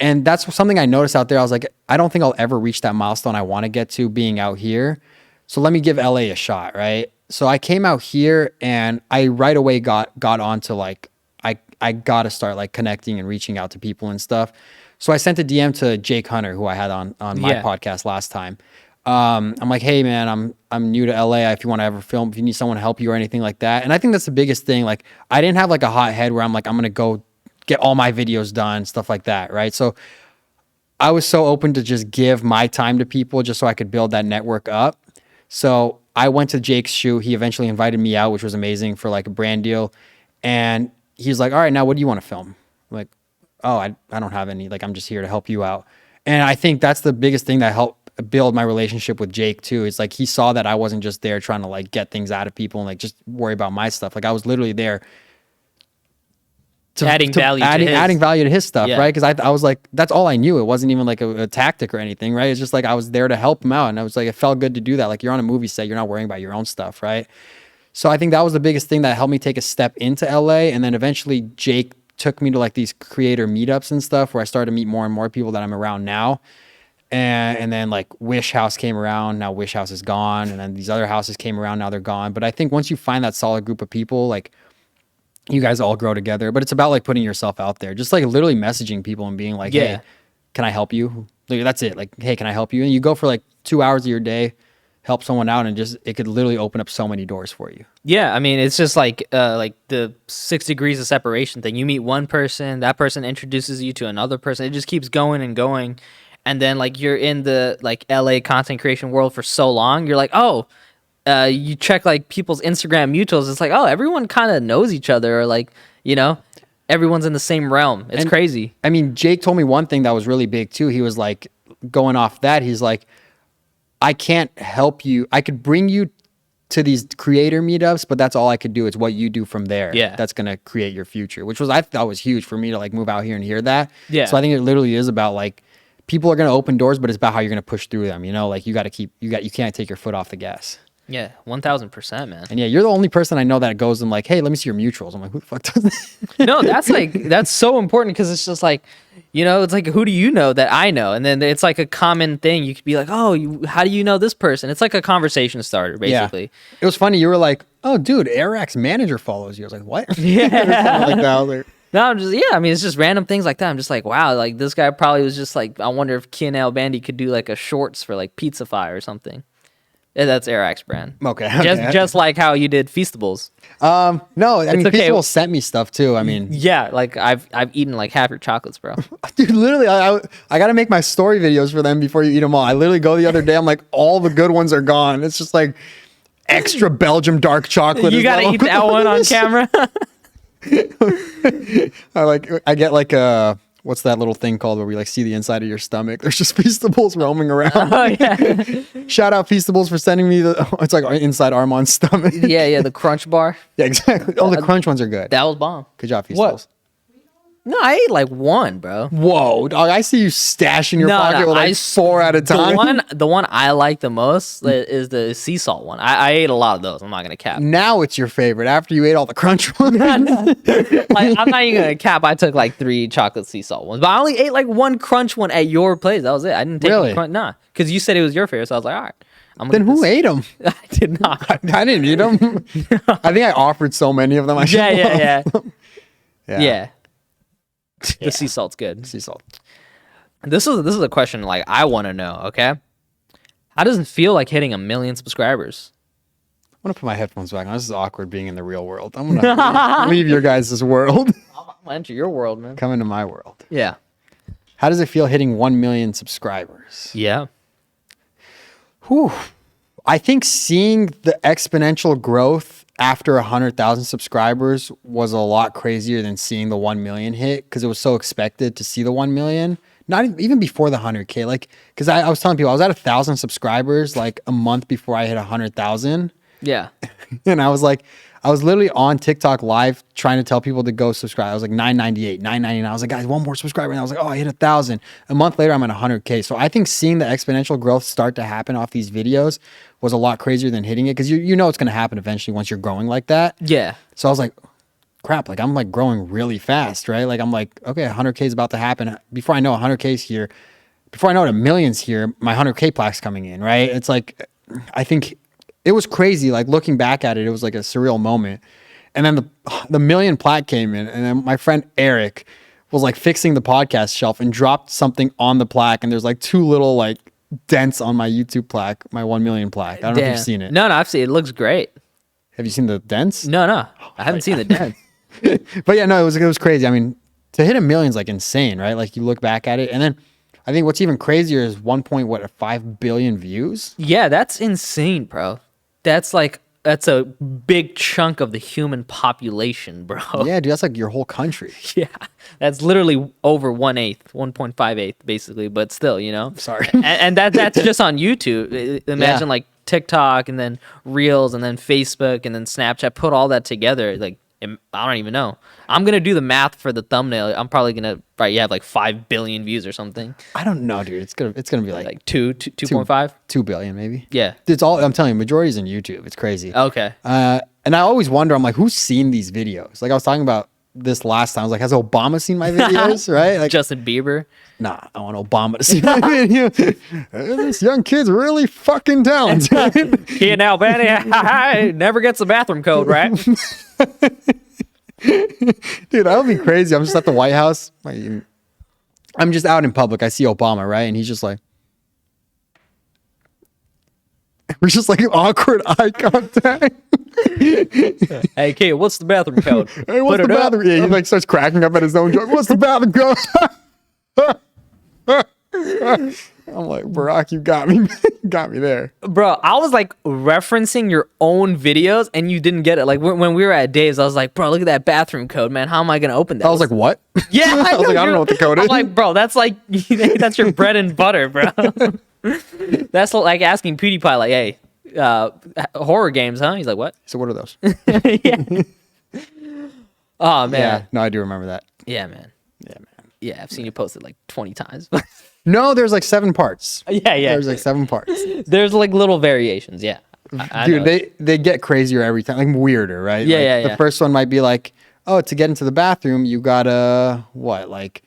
And that's something I noticed out there. I was like, I don't think I'll ever reach that milestone I want to get to being out here. So let me give LA a shot, right? So I came out here and I right away got onto like, I got to start like connecting and reaching out to people and stuff. So I sent a DM to Jake Hunter, who I had on my podcast last time. I'm like, hey man, I'm new to LA. If you want to ever film, if you need someone to help you or anything like that. And I think that's the biggest thing. Like I didn't have like a hot head where I'm like, I'm going to go get all my videos done, stuff like that. Right. So I was so open to just give my time to people just so I could build that network up. So I went to Jake's shoot. He eventually invited me out, which was amazing for like a brand deal. And he's like, all right, now what do you want to film? I'm like, oh, I don't have any, like, I'm just here to help you out. And I think that's the biggest thing that helped build my relationship with Jake too. It's like, he saw that I wasn't just there trying to like get things out of people and like just worry about my stuff. Like I was literally there adding value to his stuff, right? Because I was like, that's all I knew. It wasn't even like a tactic or anything, right? It's just like I was there to help him out. And I was like, it felt good to do that. Like you're on a movie set, you're not worrying about your own stuff, right? So I think that was the biggest thing that helped me take a step into LA. And then eventually Jake took me to like these creator meetups and stuff where I started to meet more and more people that I'm around now. And then like Wish House came around. Now Wish House is gone. And then these other houses came around. Now they're gone. But I think once you find that solid group of people, like you guys all grow together. But it's about like putting yourself out there, just like literally messaging people and being like, hey, can I help you? Like, that's it. Like, hey, can I help you? And you go for like 2 hours of your day, help someone out, and just it could literally open up so many doors for you. Yeah, I mean, it's just like the 6 degrees of separation thing. You meet one person, that person introduces you to another person. It just keeps going and going. And then like you're in the like LA content creation world for so long, you're like, oh, you check like people's Instagram mutuals. It's like, oh, everyone kind of knows each other, or like, you know, everyone's in the same realm. It's crazy. I mean, Jake told me one thing that was really big too. He was like, going off that, he's like, I can't help you. I could bring you to these creator meetups, but that's all I could do. It's what you do from there. Yeah. That's going to create your future, which was, I thought was huge for me to like move out here and hear that. Yeah. So I think it literally is about like, people are going to open doors, but it's about how you're going to push through them. You know, like you can't take your foot off the gas. Yeah, 1000%, man. And yeah, you're the only person I know that goes and like, hey, let me see your mutuals. I'm like, who the fuck does that? No, that's so important, because it's just like, you know, it's like, who do you know that I know? And then it's like a common thing. You could be like, oh, how do you know this person? It's like a conversation starter, basically. Yeah. It was funny. You were like, oh, dude, Airrack's manager follows you. I was like, what? Yeah. Like that. I was like, no, I'm just, I mean, it's just random things like that. I'm just like, wow, like this guy probably was just like, I wonder if Nalbandi could do like a shorts for like Pizzafy or something. Yeah, that's Airrack's brand. Okay. Just like how you did Feastables. No, I mean, okay. Feastables sent me stuff too. I mean, yeah, like I've eaten like half your chocolates, bro. Dude, literally, I got to make my story videos for them before you eat them all. I literally go the other day, I'm like, all the good ones are gone. It's just like extra Belgium dark chocolate. You got to eat that one on camera. I get like what's that little thing called where we like see the inside of your stomach? There's just Feastables roaming around. Oh yeah. Shout out Feastables for sending me it's like inside Arman's stomach. Yeah, the crunch bar. Yeah, exactly. Oh, the crunch ones are good. That was bomb. Good job, Feastables. What? No, I ate like one, bro. Whoa, dog! I see you stashing your pocket with like 4 at a time. The one I like the most is the sea salt one. I ate a lot of those. I'm not gonna cap. Now it's your favorite after you ate all the crunch ones. Like, I'm not even gonna cap. I took like 3 chocolate sea salt ones, but I only ate like 1 crunch one at your place. That was it. I didn't take really? The crunch. Nah, because you said it was your favorite, so I was like, all right. Then who ate them? I did not. I didn't eat them. I think I offered so many of them. Yeah. Yeah. The sea salt's good. Sea salt. This is a question like I want to know. Okay, how does it feel like hitting 1 million subscribers? I'm gonna put my headphones back on. This is awkward being in the real world. I'm gonna leave your guys' world. I'm gonna enter your world, man. Come into my world. Yeah. How does it feel hitting 1 million subscribers? Yeah. Whew. I think seeing the exponential growth after 100,000 subscribers was a lot crazier than seeing the 1 million hit, because it was so expected to see the 1 million. Not even before the 100K. Like, because I was telling people I was at 1,000 subscribers like a month before I hit 100,000. Yeah. And I was literally on TikTok live trying to tell people to go subscribe. I was like 998, 999. I was like, guys, one more subscriber. And I was like, oh, I hit 1,000. A month later, I'm at 100K. So I think seeing the exponential growth start to happen off these videos was a lot crazier than hitting it. Cause you know it's going to happen eventually once you're growing like that. Yeah. So I was like, crap, like I'm like growing really fast, right? Like I'm like, okay, 100K is about to happen. Before I know 100K is here, before I know it, a million's here, my 100K plaque's coming in, right? It's like, I think it was crazy. Like looking back at it, it was like a surreal moment. And then the million plaque came in, and then my friend Eric was like fixing the podcast shelf and dropped something on the plaque, and there's like 2 little like dents on my YouTube plaque, my 1 million plaque. I don't know if you've seen it. No, I've seen it. It looks great. Have you seen the dents? No, I haven't seen the dents. But yeah, no, it was crazy. I mean, to hit a million is like insane, right? Like you look back at it, and then I think what's even crazier is 1.5 billion views. Yeah, that's insane, bro. That's a big chunk of the human population, bro. Yeah, dude, that's like your whole country. Yeah, that's literally over 1/8, 1.58, basically. But still, you know. Sorry. And that's just on YouTube. Imagine like TikTok and then Reels and then Facebook and then Snapchat. Put all that together, like I don't even know. I'm gonna do the math for the thumbnail. I'm probably gonna you have like 5 billion views or something. I don't know, dude. It's gonna be like 2.5, 2 billion maybe. Yeah, it's all. I'm telling you, majority's in YouTube. It's crazy. Okay. And I always wonder. I'm like, who's seen these videos? Like I was talking about this last time. I was like, has Obama seen my videos? Right? Like Justin Bieber. Nah, I want Obama to see my video. This young kid's really fucking talented. He and Nalbandi never gets the bathroom code right. Dude, that would be crazy. I'm just at the White House. I'm just out in public. I see Obama, right? And he's just like, we're just like awkward eye contact. Hey, kid, what's the bathroom code? Hey, what's the bathroom? Yeah, he like starts cracking up at his own joke. What's the bathroom code? I'm like, Barack, you got me. You got me there. Bro, I was like referencing your own videos and you didn't get it. Like when we were at Dave's, I was like, bro, look at that bathroom code, man. How am I going to open that? I was like, what? Yeah, I was like, I don't know what the code is. I'm like, bro, that's like, that's your bread and butter, bro. That's like asking PewDiePie, like, hey, horror games, huh? He's like, what? So what are those? Yeah. Oh, man. Yeah, no, I do remember that. Yeah, man. Yeah, man. Yeah, I've seen you post it like 20 times. No, there's like 7 parts. Yeah. There's like 7 parts. There's like little variations, yeah. I Dude, know. they get crazier every time, like weirder, right? Yeah, like, yeah. The first one might be like, oh, to get into the bathroom, you gotta like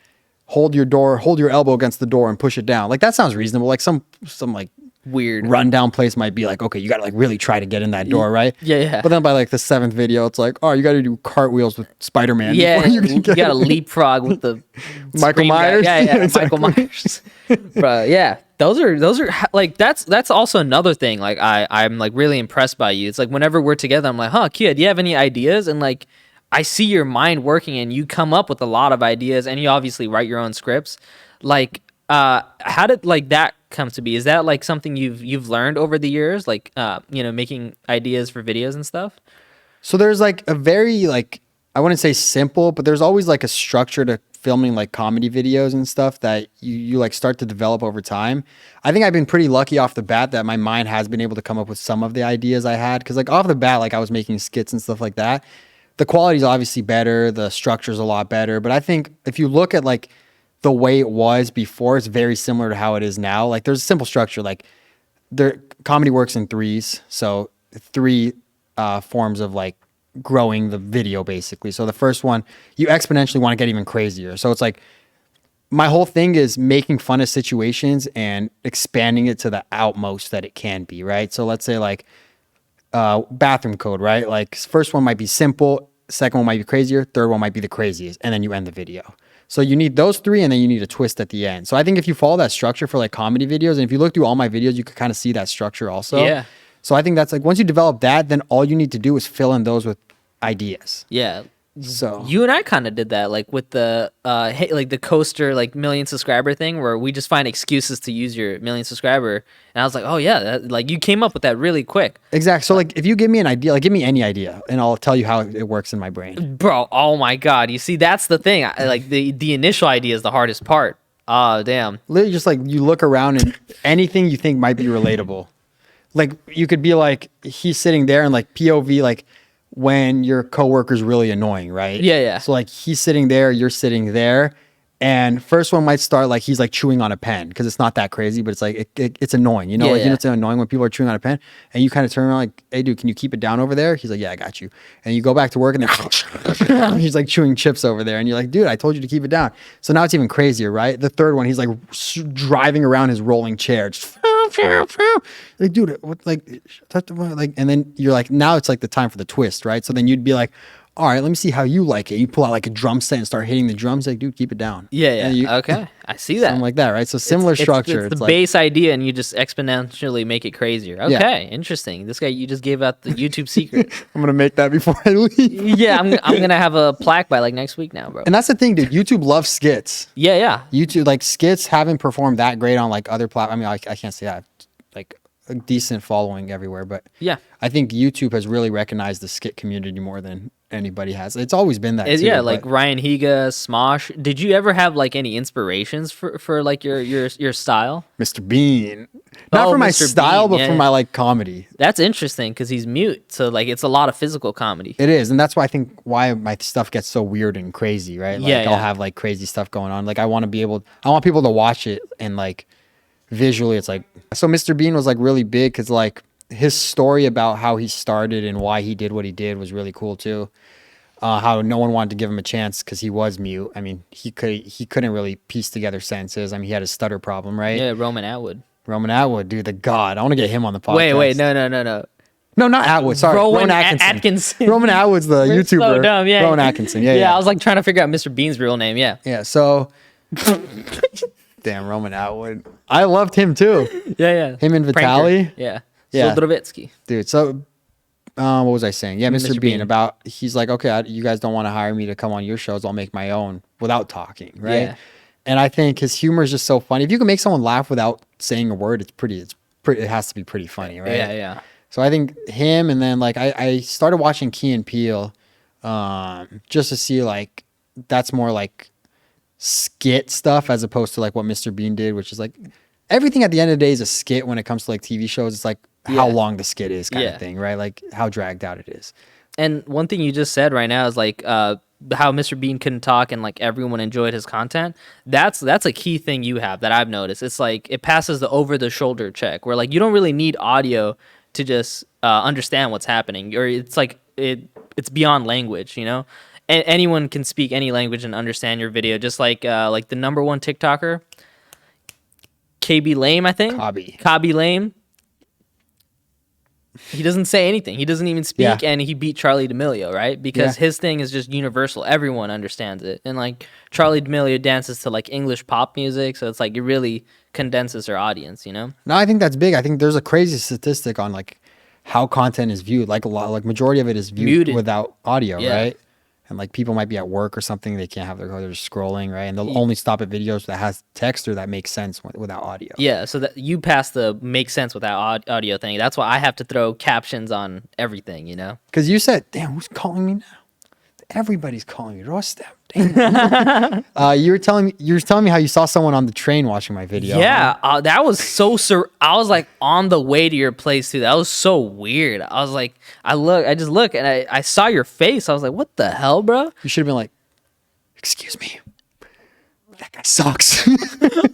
hold your elbow against the door and push it down. Like that sounds reasonable. Like some like Weird rundown place might be like, okay, you gotta like really try to get in that door, right? Yeah. But then by like the 7th video, it's like, oh, you gotta do cartwheels with Spider-Man. Yeah, before you gotta leapfrog with the Michael scream guy. Myers. Yeah, Exactly. Michael Myers. Bro, yeah, those are like that's also another thing. Like I'm like really impressed by you. It's like whenever we're together, I'm like, huh, kid, do you have any ideas? And like I see your mind working, and you come up with a lot of ideas, and you obviously write your own scripts. Like, how did like that come to be? Is that like something you've learned over the years, like making ideas for videos and stuff? So there's like a very like, I wouldn't say simple, but there's always like a structure to filming like comedy videos and stuff that you like start to develop over time. I think I've been pretty lucky off the bat that my mind has been able to come up with some of the ideas I had. Cause like off the bat, like I was making skits and stuff like that. The quality's obviously better. The structure's a lot better. But I think if you look at like the way it was before, it's very similar to how it is now. Like there's a simple structure. Like comedy works in 3s. So 3 forms of like growing the video basically. So the first one, you exponentially want to get even crazier. So it's like my whole thing is making fun of situations and expanding it to the outmost that it can be, right? So let's say like bathroom code, right? Like first one might be simple, second one might be crazier, third one might be the craziest, and then you end the video. So you need those 3, and then you need a twist at the end. So I think if you follow that structure for like comedy videos, and if you look through all my videos, you could kind of see that structure also. Yeah. So I think that's like once you develop that, then all you need to do is fill in those with ideas. Yeah. So You and I kind of did that, like with the like the coaster, like 1,000,000 subscriber thing, where we just find excuses to use your 1,000,000 subscriber. And I was like, oh yeah, like you came up with that really quick, exactly. So like if you give me an idea, like give me any idea, and I'll tell you how it works in my brain. bro. Oh my god, you see, that's the thing. Like the initial idea is the hardest part. Oh damn. Literally, just like you look around and anything you think might be relatable. Like you could be like he's sitting there and like POV like when your coworker's really annoying, right? Yeah. So like he's sitting there, you're sitting there, And first one might start like he's like chewing on a pen because it's not that crazy, but it's like it's annoying. You know, Yeah, like, you know, yeah. it's annoying when people are chewing on a pen, and you kind of turn around like, "Hey, dude, can you keep it down over there?" He's like, "Yeah, I got you." And you go back to work, and then he's like chewing chips over there, and you're like, "Dude, I told you to keep it down." So now it's even crazier, right? The third one, he's like driving around his rolling chair, just like, dude, what, like, and then you're like, now it's like the time for the twist, right? So then you'd be like, all right, let me see how you like it. You pull out like a drum set and start hitting the drums. Like, dude, keep it down. Yeah, And you- okay, I see that. Something like that, right? So similar structure. It's the like, base idea, and you just exponentially make it crazier. Okay, interesting. This guy, you just gave out the YouTube secret. I'm gonna make that before I leave. Yeah, I'm gonna have a plaque by like next week now, bro. And that's the thing, dude. YouTube loves skits. Yeah. YouTube, like skits haven't performed that great on like other platforms. I mean, I can't say I have like a decent following everywhere, but Yeah. I think YouTube has really recognized the skit community more than anybody has. It's always been that. Too, Yeah, but- like Ryan Higa, Smosh. Did you ever have like any inspirations for like your style? Mr. Bean. Not Oh, for my Mr. style, Bean, but yeah, for yeah. my like comedy. That's interesting because he's mute, so like it's a lot of physical comedy. It is, and that's why I think why my stuff gets so weird and crazy, right? Like Yeah, I'll yeah. have like crazy stuff going on. Like I want people to watch it and like visually it's like so Mr. Bean was like really big because like his story about how he started and why he did what he did was really cool too. How no one wanted to give him a chance because he was mute. I mean, he couldn't really piece together sentences. I mean, he had a stutter problem, right? Yeah, Roman Atwood. Roman Atwood, dude, the god. I want to get him on the podcast. Wait, no. No, not Atwood. Sorry, Rowan Atkinson. Atkinson. Roman Atwood's the We're YouTuber. so dumb, yeah. Rowan Atkinson. Yeah. I was like trying to figure out Mr. Bean's real name. Yeah. Yeah, so damn Roman Atwood. I loved him too. Yeah. Him and Pranker. Vitaly. Yeah. Yeah. Slodrovitsky. Dude, so what was I saying? Yeah, Mr. Mr. Bean Bean. about he's like, okay, you guys don't want to hire me to come on your shows. I'll make my own without talking, right? Yeah. And I think his humor is just so funny. If you can make someone laugh without saying a word, it has to be pretty funny, right? Yeah. So I think him, and then like I started watching Key and Peele, just to see like that's more like skit stuff as opposed to like what Mr. Bean did, which is like everything at the end of the day is a skit when it comes to like TV shows. It's like how Yeah. long the skit is kind Yeah. of thing, right? Like how dragged out it is. And one thing you just said right now is like how Mr. Bean couldn't talk and like everyone enjoyed his content. That's a key thing you have that I've noticed. It's like it passes the over the shoulder check where like you don't really need audio to just understand what's happening, or it's like it's beyond language, you know. Anyone can speak any language and understand your video, just like the number one TikToker, KB Lame, I think. Kabi Lame. He doesn't say anything. He doesn't even speak, Yeah. and he beat Charlie D'Amelio, right? Because Yeah. his thing is just universal. Everyone understands it. And like Charlie D'Amelio dances to like English pop music, so it's like it really condenses our audience, you know? No, I think that's big. I think there's a crazy statistic on like how content is viewed. Like a lot, like majority of it is viewed Muted. without audio, Yeah. right? And like people might be at work or something, they can't have they're just scrolling, right? And they'll only stop at videos that has text or that makes sense without audio. Yeah, so that you pass the make sense without audio thing. That's why I have to throw captions on everything, you know? Because you said, "Damn, who's calling me now?" Everybody's calling me. Rostam. Damn. You were telling me how you saw someone on the train watching my video. Yeah, that was so I was like on the way to your place too. That was so weird. I was like, I just look and I saw your face. I was like, what the hell, bro? You should have been like, "Excuse me, that guy sucks."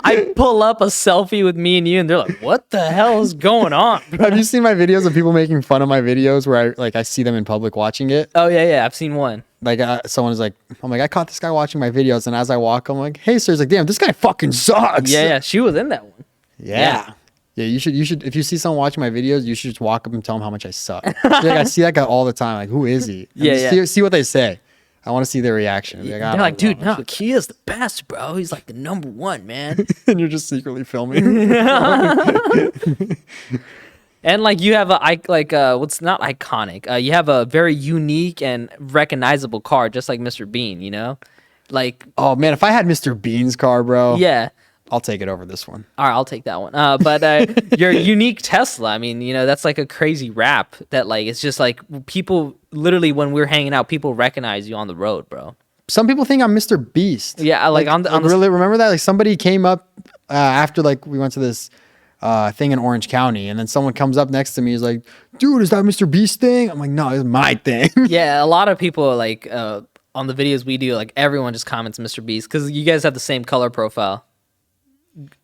I pull up a selfie with me and you, and they're like, what the hell is going on, bro? Have you seen my videos of people making fun of my videos where I see them in public watching it? Oh yeah, I've seen one. Like someone is like, I'm like, I caught this guy watching my videos, and as I walk, I'm like, "Hey, sir," he's like, "Damn, this guy fucking sucks." Yeah, she was in that one. Yeah. You should. If you see someone watching my videos, you should just walk up and tell them how much I suck. Like, I see that guy all the time. Like, who is he? And Yeah, just See what they say. I want to see their reaction. Be like, "I They're don't like, dude, know." no, Kia's the best, bro. He's like the number one, man. And you're just secretly filming. And like you have what's not iconic. You have a very unique and recognizable car, just like Mr. Bean. You know, like Oh man, if I had Mr. Bean's car, bro, yeah. I'll take it over this one. All right, I'll take that one. But your unique Tesla, I mean, you know, that's like a crazy rap that like it's just like people literally when we're hanging out, people recognize you on the road, bro. Some people think I'm Mr. Beast. Yeah, like on the really remember that? Like somebody came up after like we went to this thing in Orange County, and then someone comes up next to me, is like, "Dude, is that Mr. Beast thing?" I'm like, "No, it's my thing." Yeah, a lot of people like on the videos we do, like everyone just comments MrBeast because you guys have the same color profile,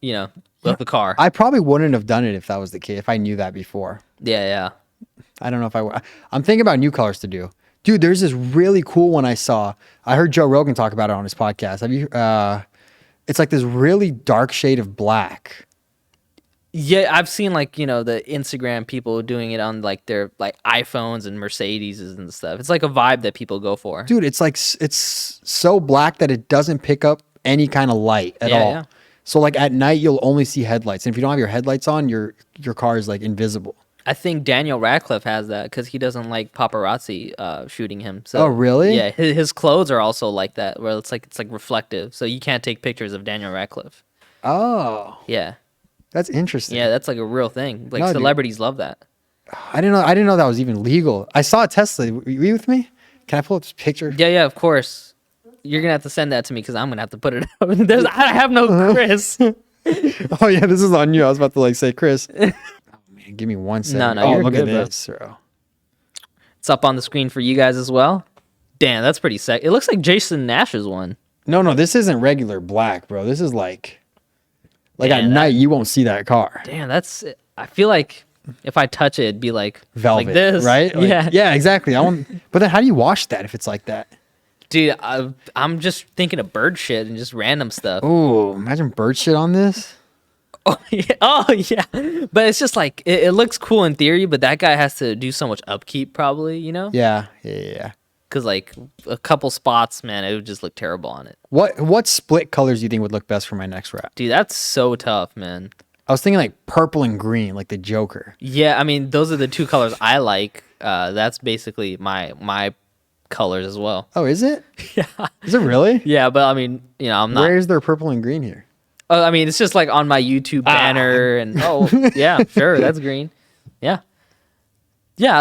you know, of the car. I probably wouldn't have done it if that was the case, if I knew that before. Yeah. I don't know if I would. I'm thinking about new colors to do. Dude, there's this really cool one I saw. I heard Joe Rogan talk about it on his podcast. Have you? It's like this really dark shade of black. Yeah, I've seen like, you know, the Instagram people doing it on like their like iPhones and Mercedeses and stuff. It's like a vibe that people go for. Dude, it's like it's so black that it doesn't pick up any kind of light at all. Yeah. So like at night you'll only see headlights, and if you don't have your headlights on, your car is like invisible. I think Daniel Radcliffe has that because he doesn't like paparazzi shooting him. So, oh, really? Yeah, his clothes are also like that, where it's like reflective, so you can't take pictures of Daniel Radcliffe. Oh, Yeah, that's interesting. yeah, that's like a real thing. Like No, dude. celebrities love that. I didn't know that was even legal. I saw a Tesla. Were you with me? Can I pull up this picture? Yeah, of course. You're gonna have to send that to me because I'm gonna have to put it up. I have no Chris. Oh yeah, this is on you. I was about to like say Chris. Oh man, give me 1 second. No, oh, you're look good, at bro. this, bro. It's up on the screen for you guys as well. Damn, that's pretty sick. It looks like Jason Nash's one. No, this isn't regular black, bro. This is like at Man, night you won't see that car. Damn, I feel like if I touch it, it'd be like Velvet, like this, right? Like, yeah, exactly. But then how do you wash that if it's like that? dude. I'm just thinking of bird shit and just random stuff. Oh, imagine bird shit on this. Oh yeah. But it's just like it looks cool in theory, but that guy has to do so much upkeep, probably. You know? Yeah. Because like a couple spots, man, it would just look terrible on it. What split colors do you think would look best for my next wrap? Dude, that's so tough, man. I was thinking like purple and green, like the Joker. Yeah, I mean those are the two colors I like. That's basically my colors as well. Oh, is it? Yeah. Is it really? Yeah, but I mean, you know, I'm not. Where is there purple and green here? Oh, I mean, it's just like on my YouTube banner, and yeah, sure, that's green. Yeah,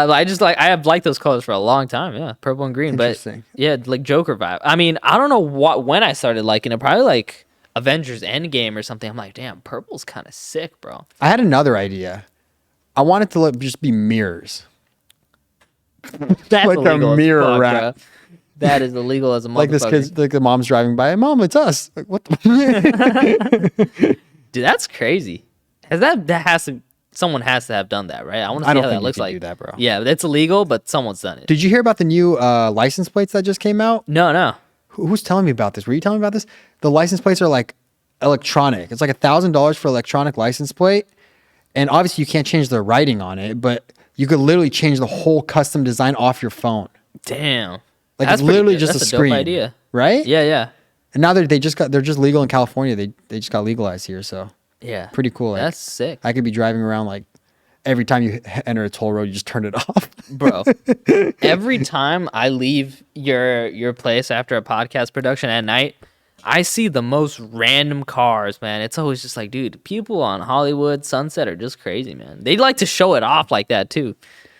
I just like I have liked those colors for a long time. Yeah, purple and green, but Interesting. yeah, like Joker vibe. I mean, I don't know when I started liking it. Probably like Avengers Endgame or something. I'm like, damn, purple's kind of sick, bro. I had another idea. I want it to just be mirrors. That's Like a illegal as mirror fuck, wrap. bro. That is illegal as a motherfucker. Like this kid's, like the mom's driving by. Mom, it's us. Like, what the? Dude, that's crazy. Someone has to have done that, right? I want to see I don't how think that you looks can like. do that, bro. Yeah, it's illegal, but someone's done it. Did you hear about the new license plates that just came out? No. Who's telling me about this? Were you telling me about this? The license plates are like electronic. It's like $1,000 for electronic license plate, and obviously you can't change the writing on it, but you could literally change the whole custom design off your phone. Damn. Like That's it's literally pretty good. just That's a a dope screen, idea. right? Yeah. And now they're just legal in California. They just got legalized here, so Yeah. pretty cool. Like, That's sick. I could be driving around like every time you enter a toll road, you just turn it off. Bro, every time I leave your place after a podcast production at night, I see the most random cars, man. It's always just like, dude, people on Hollywood, Sunset are just crazy, man. They like to show it off like that too.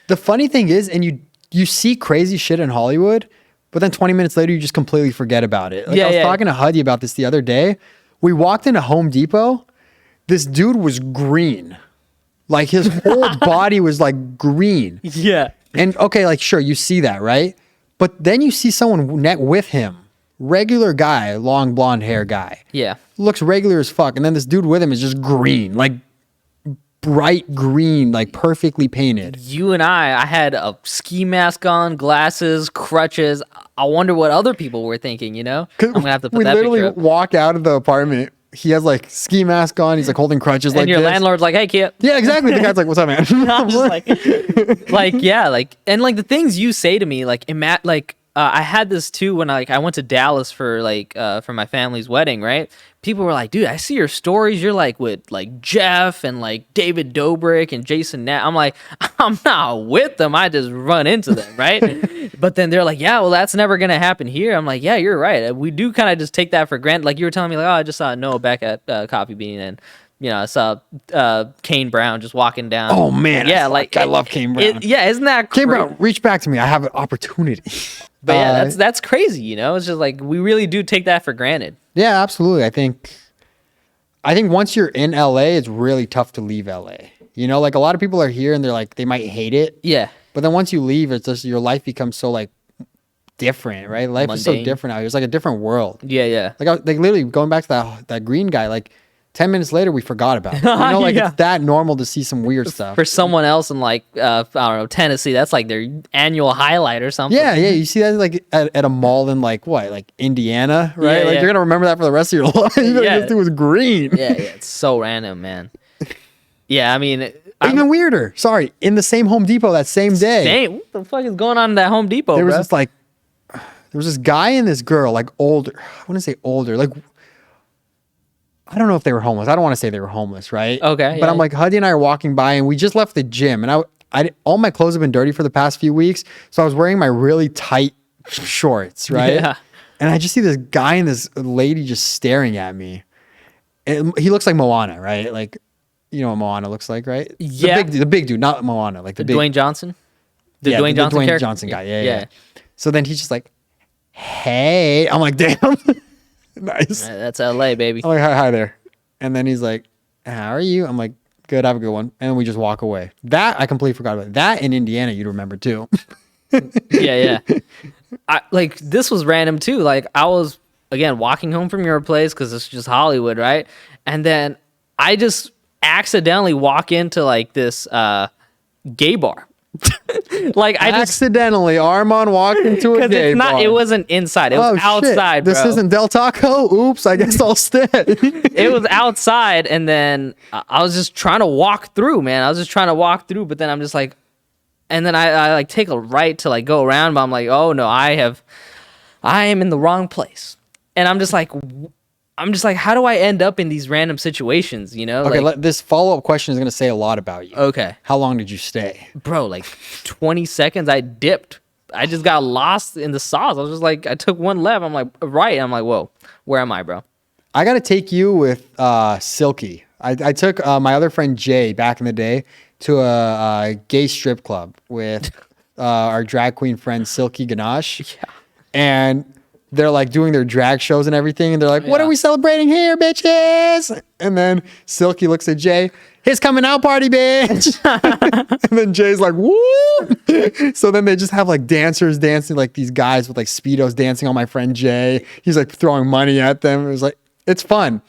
The funny thing is, and you see crazy shit in Hollywood, but then 20 minutes later, you just completely forget about it. Like, I was talking to Huddy about this the other day. We walked into Home Depot. This dude was green. Like his whole body was like green. Yeah. And okay, like sure, you see that, right? But then you see someone with him. Regular guy, long blonde hair guy. Yeah. Looks regular as fuck. And then this dude with him is just green. Like bright green, like perfectly painted. You and I had a ski mask on, glasses, crutches. I wonder what other people were thinking, you know? I'm going to have to put we that literally picture up. walk out of the apartment. He has like ski mask on. He's like holding crutches And like your this. landlord's like, hey, kid. Yeah, exactly. The guy's like, what's up, man? I'm just and like the things you say to me, like, I had this too when I went to Dallas for my family's wedding, right? People were like, dude, I see your stories. You're like with like Jeff and like David Dobrik and Jason Nat. I'm like, I'm not with them. I just run into them, right? But then they're like, yeah, well, that's never going to happen here. I'm like, yeah, you're right. We do kind of just take that for granted. Like you were telling me like, oh, I just saw Noah back at Coffee Bean and I saw Kane Brown just walking down. Oh man, yeah, I love Kane Brown. Isn't that Kane Brown, reach back to me. I have an opportunity. But yeah, that's crazy, you know? It's just like we really do take that for granted. Yeah, absolutely. I think once you're in LA, it's really tough to leave LA. You know, like a lot of people are here and they're like they might hate it. Yeah. But then once you leave, it's just your life becomes so like different, right? Life is so Mundane. different out here. It's like a different world. Yeah, yeah. Like literally going back to that green guy, like 10 minutes later, we forgot about it. You know, like Yeah. it's that normal to see some weird stuff. For someone else in like I don't know, Tennessee, that's like their annual highlight or something. Yeah, yeah. You see that like at a mall in like what, like Indiana, right? Yeah, like yeah. you're gonna remember that for the rest of your life. Yeah. This dude was green. Yeah, yeah. It's so random, man. Yeah, I mean, Even weirder. Sorry, in the same Home Depot that same day, dang, what the fuck is going on in that Home Depot, there was bro? this like, there was this guy and this girl, like older. I wouldn't say older, like. I don't know if they were homeless. I don't want to say they were homeless, right? Okay, But yeah. I'm like, Huddy and I are walking by, and we just left the gym, and all my clothes have been dirty for the past few weeks, so I was wearing my really tight shorts, right? Yeah. And I just see this guy and this lady just staring at me. And he looks like Moana, right? Like, you know what Moana looks like, right? Yeah. The big dude, not Moana, like the big Dwayne Johnson? The yeah, Dwayne Johnson Dwayne character? Johnson guy. Yeah. So then he's just like, hey. I'm like, damn. Nice. That's LA, baby. I'm like, hi there. And then he's like, how are you? I'm like, good, have a good one. And we just walk away. That I completely forgot about. That in Indiana, you'd remember too. Yeah, yeah. Like this was random too. Like I was again walking home from your place because it's just Hollywood, right? And then I just accidentally walk into like this gay bar. Like I just Accidentally, Arman walked into a because gay it's not. bar. It wasn't inside. It was shit. outside. This bro. isn't Del Taco. Oops, I guess I'll stay. It was outside, and then I was just trying to walk through, man. I was just trying to walk through, but then I'm just like, and then I like take a right to like go around, but I'm like, oh no, I am in the wrong place, and I'm just like, how do I end up in these random situations? You know? Okay, like, this follow-up question is going to say a lot about you. okay, How long did you stay? bro, like 20 seconds. I dipped. I just got lost in the sauce. I was just like, I took one left. I'm like, right. I'm like, whoa, where am I, bro? I got to take you with Silky. I took my other friend Jay back in the day to a gay strip club with our drag queen friend Silky Ganache. Yeah. And they're like doing their drag shows and everything. And they're like, what Yeah. are we celebrating here, bitches? And then Silky looks at Jay, his coming out party, bitch. And then Jay's like, woo. So then they just have like dancers dancing, like these guys with like Speedos dancing on my friend Jay. He's like throwing money at them. It was like, it's fun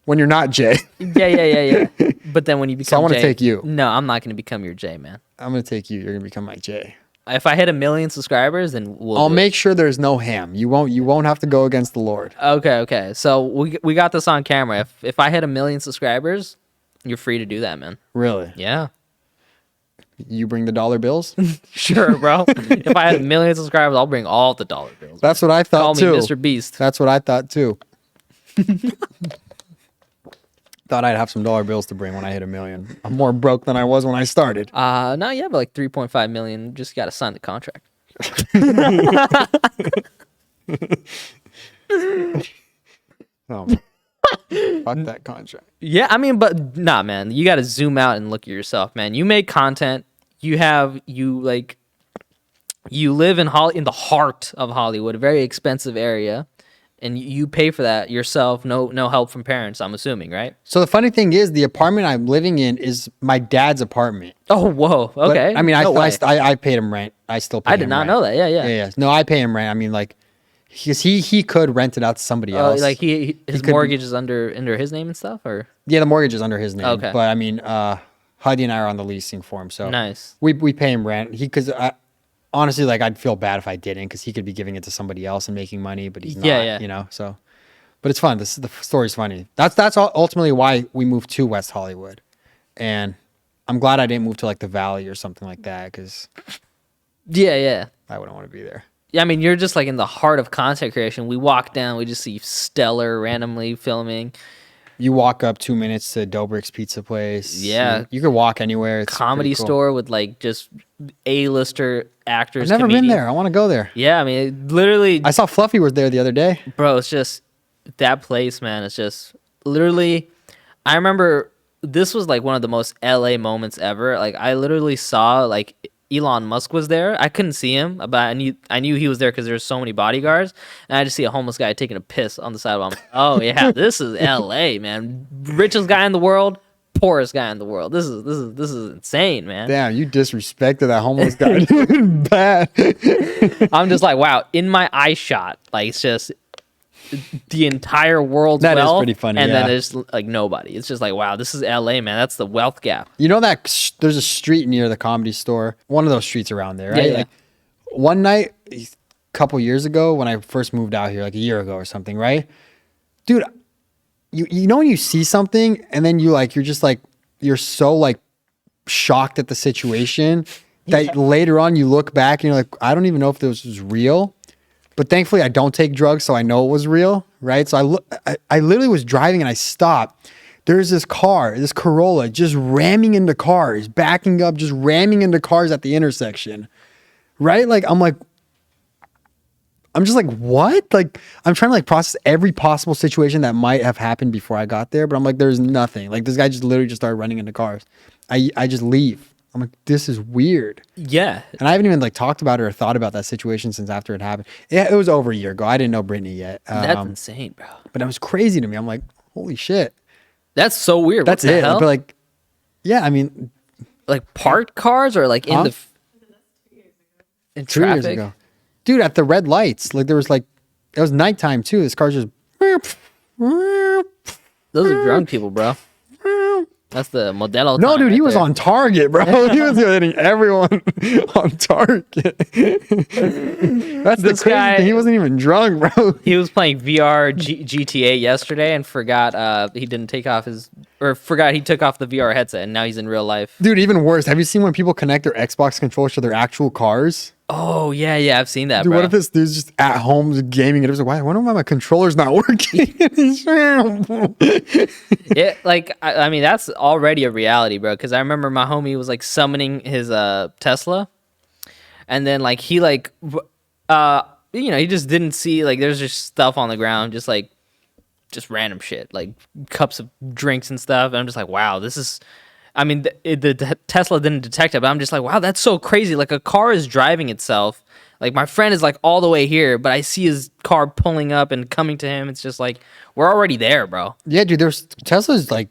when you're not Jay. Yeah. But then when you become I wanna Jay- take you. No, I'm not going to become your Jay, man. I'm going to take you. You're going to become my Jay. If I hit 1 million subscribers, then we'll I'll do it. make sure there's no ham. You won't have to go against the Lord. Okay. So we got this on camera. If I hit 1 million subscribers, you're free to do that, man. Really? Yeah. You bring the dollar bills? Sure, bro. If I had 1 million subscribers, I'll bring all the dollar bills. That's what I Call thought me too. MrBeast. That's what I thought too. Thought I'd have some dollar bills to bring when I hit 1 million. I'm more broke than I was when I started. No, yeah, but like 3.5 million. Just got to sign the contract. Oh, fuck that contract. Yeah, I mean, but nah, man. You got to zoom out and look at yourself, man. You make content. You live in the heart of Hollywood, a very expensive area, and you pay for that yourself. No help from parents. I'm assuming, right? So the funny thing is, the apartment I'm living in is my dad's apartment. Oh, whoa. But, Okay. I mean, No way. I paid him rent. I still pay I him did not rent. know that. Yeah. Yeah. No, I pay him rent. I mean, like, because he could rent it out to somebody Oh, else. like his could- mortgage is under his name and stuff, or Yeah, the mortgage is under his name. Okay. But I mean, Huddy and I are on the leasing form, so nice. we pay him rent. Because honestly, like, I'd feel bad if I didn't, because he could be giving it to somebody else and making money, but he's not. Yeah. You know, so. But it's fun. The story's funny. That's ultimately why we moved to West Hollywood, and I'm glad I didn't move to like the Valley or something like that, because Yeah. I wouldn't want to be there. Yeah, I mean, you're just like in the heart of content creation. We walk down, we just see Stellar randomly filming. You walk up 2 minutes to Dobrik's Pizza Place. Yeah. You could walk anywhere. It's Comedy pretty cool. store with like just A-lister actors. I've never been comedians. there. I want to go there. Yeah, I mean, it literally, I saw Fluffy was there the other day. bro, it's just that place, man. It's just literally. I remember this was like one of the most LA moments ever. Like I literally saw like Elon Musk was there. I couldn't see him, but I knew he was there because there's so many bodyguards, and I just see a homeless guy taking a piss on the sidewalk. I'm like, oh yeah, this is LA, man. Richest guy in the world poorest guy in the world. This is insane, man. Damn, you disrespected that homeless guy. Bad. I'm just like, wow, in my eye shot, like it's just the entire world's That is wealth, pretty funny, and yeah. then there's like nobody. It's just like, wow, this is LA, man. That's the wealth gap. You know that there's a street near the Comedy Store, one of those streets around there, right? Yeah. Like one night, a couple years ago, when I first moved out here, like a year ago or something, right? Dude, you know when you see something and then you're so like shocked at the situation that later on you look back and you're like, I don't even know if this was real. But thankfully I don't take drugs, so I know it was real, right? So I literally was driving and I stopped. There's this car, this Corolla, just ramming into cars, backing up, just ramming into cars at the intersection, right? Like I'm just like, what? Like, I'm trying to like process every possible situation that might have happened before I got there, but I'm like, there's nothing. Like, this guy just literally just started running into cars. I just leave. I'm like, this is weird. Yeah. And I haven't even like talked about it or thought about that situation since after it happened. Yeah, it was over a year ago. I didn't know Brittany yet. That's insane, bro. But it was crazy to me. I'm like, holy shit. That's so weird. That's what the it. hell? But like, yeah, I mean, like parked cars or like in the in 2 years traffic. ago. Dude, at the red lights, like there was like, it was nighttime too. This car's just. Those are drunk people, bro. That's the Modelo. No, time dude, right he was there. on target, bro. He was hitting everyone on target. That's the This crazy guy- thing. He wasn't even drunk, bro. He was playing VR GTA yesterday and forgot he didn't take off forgot he took off the VR headset and now he's in real life. Dude, even worse. Have you seen when people connect their Xbox controllers to their actual cars? Oh yeah, I've seen that, Dude, bro. what if this dude's just at home just gaming and it was like, why? I wonder why my controller's not working. I mean, that's already a reality, bro. Because I remember my homie was like summoning his Tesla, and then like he like he just didn't see like there's just stuff on the ground, just random shit, like cups of drinks and stuff. And I'm just like, wow, this is. I mean, the Tesla didn't detect it, but I'm just like, wow, that's so crazy. Like a car is driving itself. Like my friend is like all the way here, but I see his car pulling up and coming to him. It's just like we're already there, bro. Yeah, dude, Tesla's like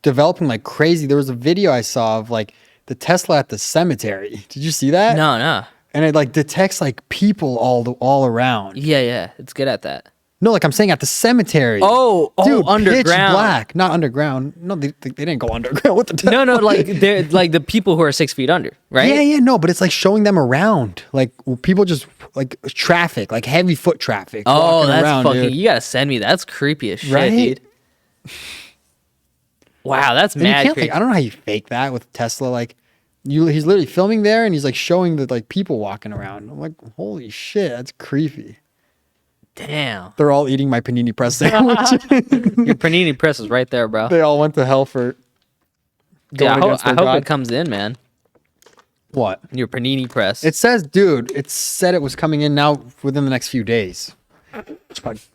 developing like crazy. There was a video I saw of like the Tesla at the cemetery. Did you see that? No. And it like detects like people all around. Yeah, it's good at that. No, like I'm saying at the cemetery. Oh, dude, underground. Pitch black, not underground. No, they didn't go underground. What the? Tesla? No, like they're like the people who are 6 feet under, right? Yeah, no, but it's like showing them around, like people just like traffic, like heavy foot traffic. Oh, walking that's around, fucking. dude. You gotta send me. That's creepy as shit, Right? dude. Wow, that's And you mad can't, creepy. like, I don't know how you fake that with Tesla. Like, he's literally filming there, and he's like showing the like people walking around. I'm like, holy shit, that's creepy. Damn, They're all eating my Panini Press sandwich. your Panini Press is right there, bro. They all went to hell for. Yeah, going against I their hope God. it comes in, man. What? Your Panini Press. It says, dude, it said it was coming in now within the next few days.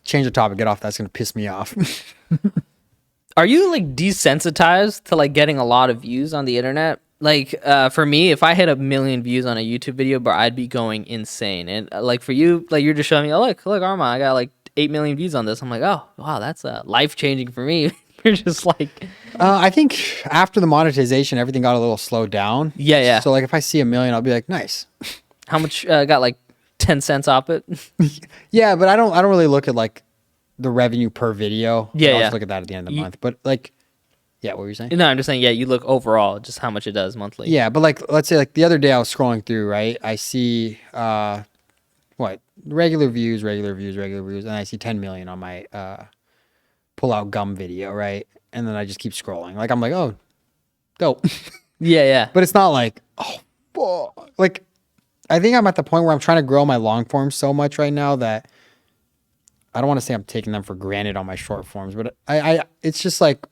Change the topic. Get off. That's going to piss me off. Are you like desensitized to like getting a lot of views on the internet? Like for me, if I hit 1 million views on a YouTube video, bro, I'd be going insane. And like for you, like you're just showing me, oh look, Arman, I got like 8 million views on this. I'm like, oh wow, that's life changing for me. You're just like, I think after the monetization, everything got a little slowed down. Yeah. So like if I see 1 million, I'll be like, nice. how much got like 10 cents off it? Yeah, but I don't really look at like the revenue per video. Yeah, I always yeah. look at that at the end of the month. But like, yeah, what were you saying? No, I'm just saying, yeah, you look overall just how much it does monthly. Yeah, but like let's say like the other day I was scrolling through, right? I see regular views, and I see 10 million on my pull out gum video, right? And then I just keep scrolling. Like I'm like, oh, dope. Yeah. But it's not like, oh, like I think I'm at the point where I'm trying to grow my long forms so much right now that I don't want to say I'm taking them for granted on my short forms, but I it's just like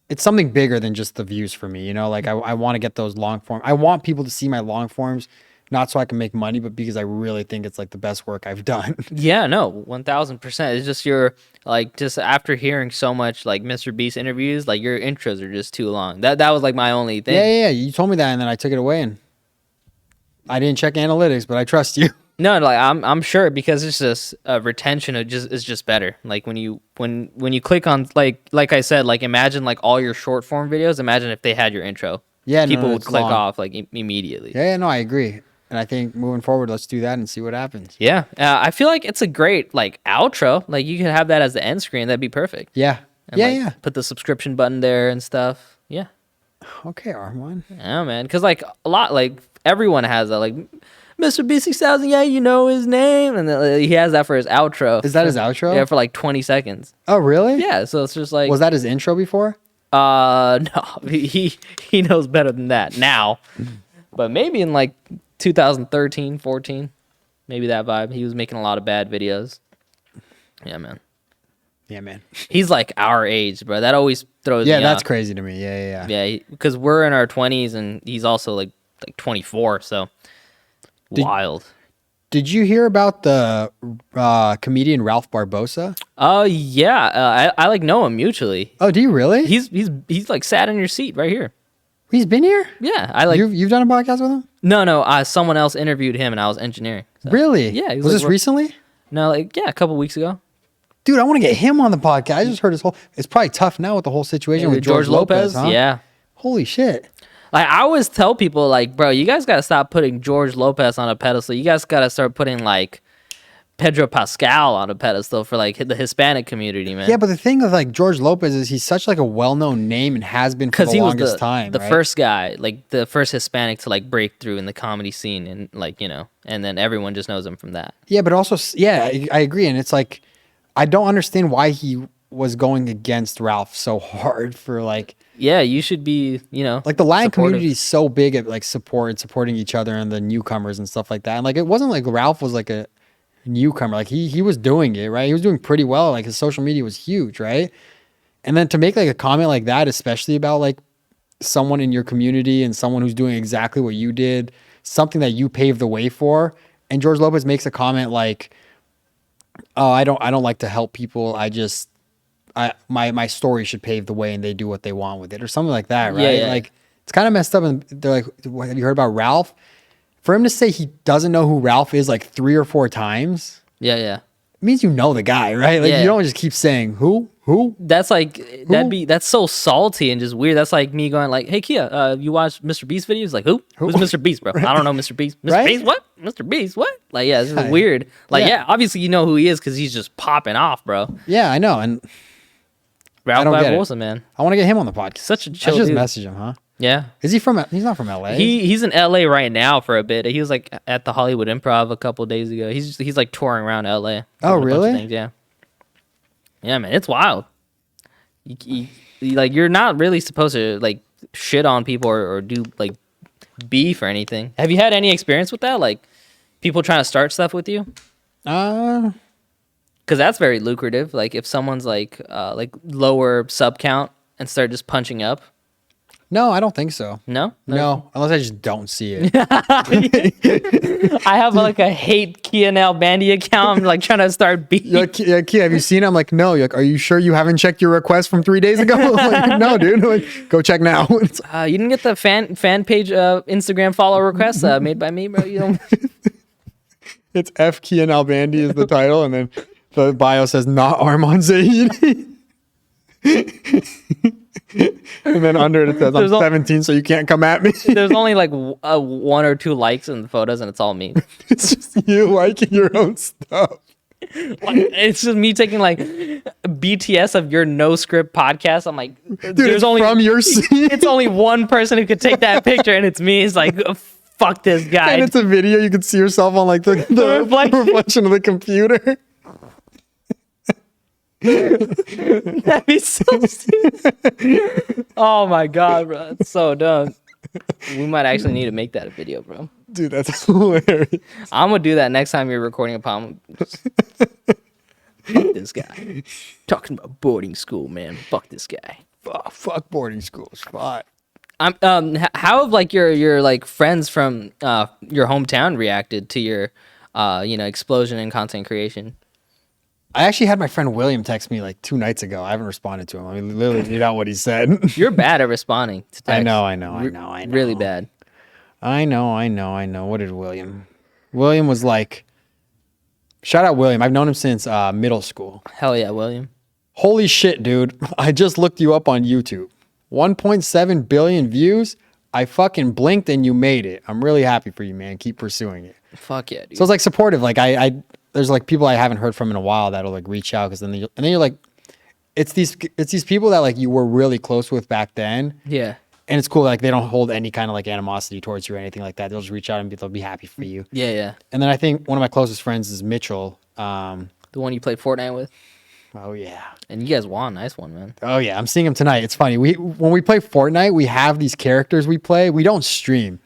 it's something bigger than just the views for me, you know? Like I want to get those long form. I want people to see my long forms, not so I can make money, but because I really think it's like the best work I've done. Yeah, no, 1000%. It's just your like just after hearing so much like MrBeast interviews, like your intros are just too long. That was like my only thing. Yeah. You told me that, and then I took it away, and I didn't check analytics, but I trust you. No, like I'm sure because it's just retention is just better. Like when you click on like I said, like imagine like all your short form videos. Imagine if they had your intro. Yeah, People would it's click long. off like immediately. Yeah, no, I agree. And I think moving forward, let's do that and see what happens. Yeah, I feel like it's a great like outro. Like you could have that as the end screen. That'd be perfect. Yeah. And, Yeah, like, yeah. Put the subscription button there and stuff. Yeah. Okay, Arman. Yeah, man. Because like a lot, like everyone has that. Like MrBeast 6000. Yeah, you know his name, and then, he has that for his outro. Is that his outro? Yeah, for like 20 seconds. Oh, really? Yeah. So it's just like Was that his intro before? No, he knows better than that now. But maybe in like 2013, 14, maybe that vibe. He was making a lot of bad videos. Yeah, man. Yeah, man. He's like our age, bro. That always throws me Yeah, that's off. crazy to me. Yeah. Yeah, because we're in our 20s and he's also like 24, so wild. Did you hear about the comedian Ralph Barbosa? Oh yeah, I like know him mutually. Oh, do you really? He's like sat in your seat right here. He's been here? Yeah, I like. You've done a podcast with him? No. Someone else interviewed him and I was engineering. So. Really? Yeah. Was this recently? No, like a couple weeks ago. Dude, I want to get him on the podcast. I just heard his whole. It's probably tough now with the whole situation with George Lopez. Huh? Yeah. Holy shit. Like I always tell people, like, bro, you guys gotta stop putting George Lopez on a pedestal. You guys gotta start putting like Pedro Pascal on a pedestal for like the Hispanic community, man. Yeah, but the thing with like George Lopez is he's such like a well-known name and has been for the he was longest time. the right? first guy, like the first Hispanic to like break through in the comedy scene, and like and then everyone just knows him from that. Yeah, but also, yeah, I agree, and it's like I don't understand why he was going against Ralph so hard for like. Yeah, you should be, like the Latin supportive. community is so big at like supporting each other and the newcomers and stuff like that. And like it wasn't like Ralph was like a newcomer. Like he was doing it, right? He was doing pretty well. Like his social media was huge, right? And then to make like a comment like that, especially about like someone in your community and someone who's doing exactly what you did, something that you paved the way for, and George Lopez makes a comment like, "Oh, I don't like to help people. My story should pave the way and they do what they want with it," or something like that, right? Yeah. Like it's kind of messed up. And they're like, have you heard about Ralph? For him to say he doesn't know who Ralph is like 3 or 4 times, Yeah. it means you know the guy, right? Like Yeah. you don't just keep saying who. That's like that's so salty and just weird. That's like me going like, "Hey Kia, you watch MrBeast videos?" Like, who? Who's MrBeast, bro? I don't know MrBeast. MrBeast, Right? what? MrBeast, what? Like, yeah, this is weird. Like, yeah, obviously you know who he is because he's just popping off, bro. Yeah, I know. And Ralph don't get it. Barbosa, man, I want to get him on the podcast. such a I chill should just dude. message him, huh? Yeah, Is he from? He's not from LA. he's in LA right now for a bit. He was like at the Hollywood Improv a couple days ago. He's like touring around LA. Oh, doing a bunch of really? things, yeah. Yeah, man, it's wild. Like you're not really supposed to like shit on people or do like beef or anything. Have you had any experience with that? Like people trying to start stuff with you? Uh, Because that's very lucrative. Like if someone's like lower sub count and start just punching up. no, I don't think so. No, No, unless I just don't see it. I have like a hate Kia Nalbandi account. I'm like trying to start beef. You're like, yeah, Kia, have you seen it? I'm like, no. You're like, are you sure you haven't checked your request from 3 days ago? I'm like, no, dude. I'm like, go check now. It's You didn't get the fan page Instagram follow request made by me, bro. You don't. It's F Kia Nalbandi is the title, and then the bio says not Arman Zaidi. And then under it says I'm There's 17, so you can't come at me. There's only like 1 or 2 likes in the photos, and it's all me. It's just you liking your own stuff. Like, it's just me taking like BTS of your no script podcast. I'm like, Dude, there's it's only from your scene. it's only one person who could take that picture, and it's me. It's like, fuck this guy. And it's a video. You can see yourself on like the reflection of the computer. That'd be so stupid. Oh my god, bro, it's so dumb. We might actually need to make that a video, bro. Dude, that's hilarious. I'm gonna do that next time you're recording a poem. Fuck this guy. Talking about boarding school, man. Fuck this guy. Fuck boarding schools. Fuck. I'm how have like your like friends from your hometown reacted to your explosion in content creation? I actually had my friend William text me like 2 nights ago. I haven't responded to him. I mean, literally read out what he said. You're bad at responding to text. I know. Really bad. I know. What did William? William was like, Shout out William. I've known him since middle school. Hell yeah, William. Holy shit, dude. I just looked you up on YouTube. 1.7 billion views. I fucking blinked and you made it. I'm really happy for you, man. Keep pursuing it. Fuck yeah, dude. So it's like supportive. Like I there's like people I haven't heard from in a while that'll like reach out because then you're like, it's these people that like you were really close with back then. Yeah. And it's cool. Like they don't hold any kind of like animosity towards you or anything like that. They'll just reach out and they'll be happy for you. Yeah, yeah. And then I think one of my closest friends is Mitchell. The one you played Fortnite with. Oh yeah. And you guys won. Nice one, man. Oh yeah. I'm seeing him tonight. It's funny. When we play Fortnite, we have these characters we play. We don't stream.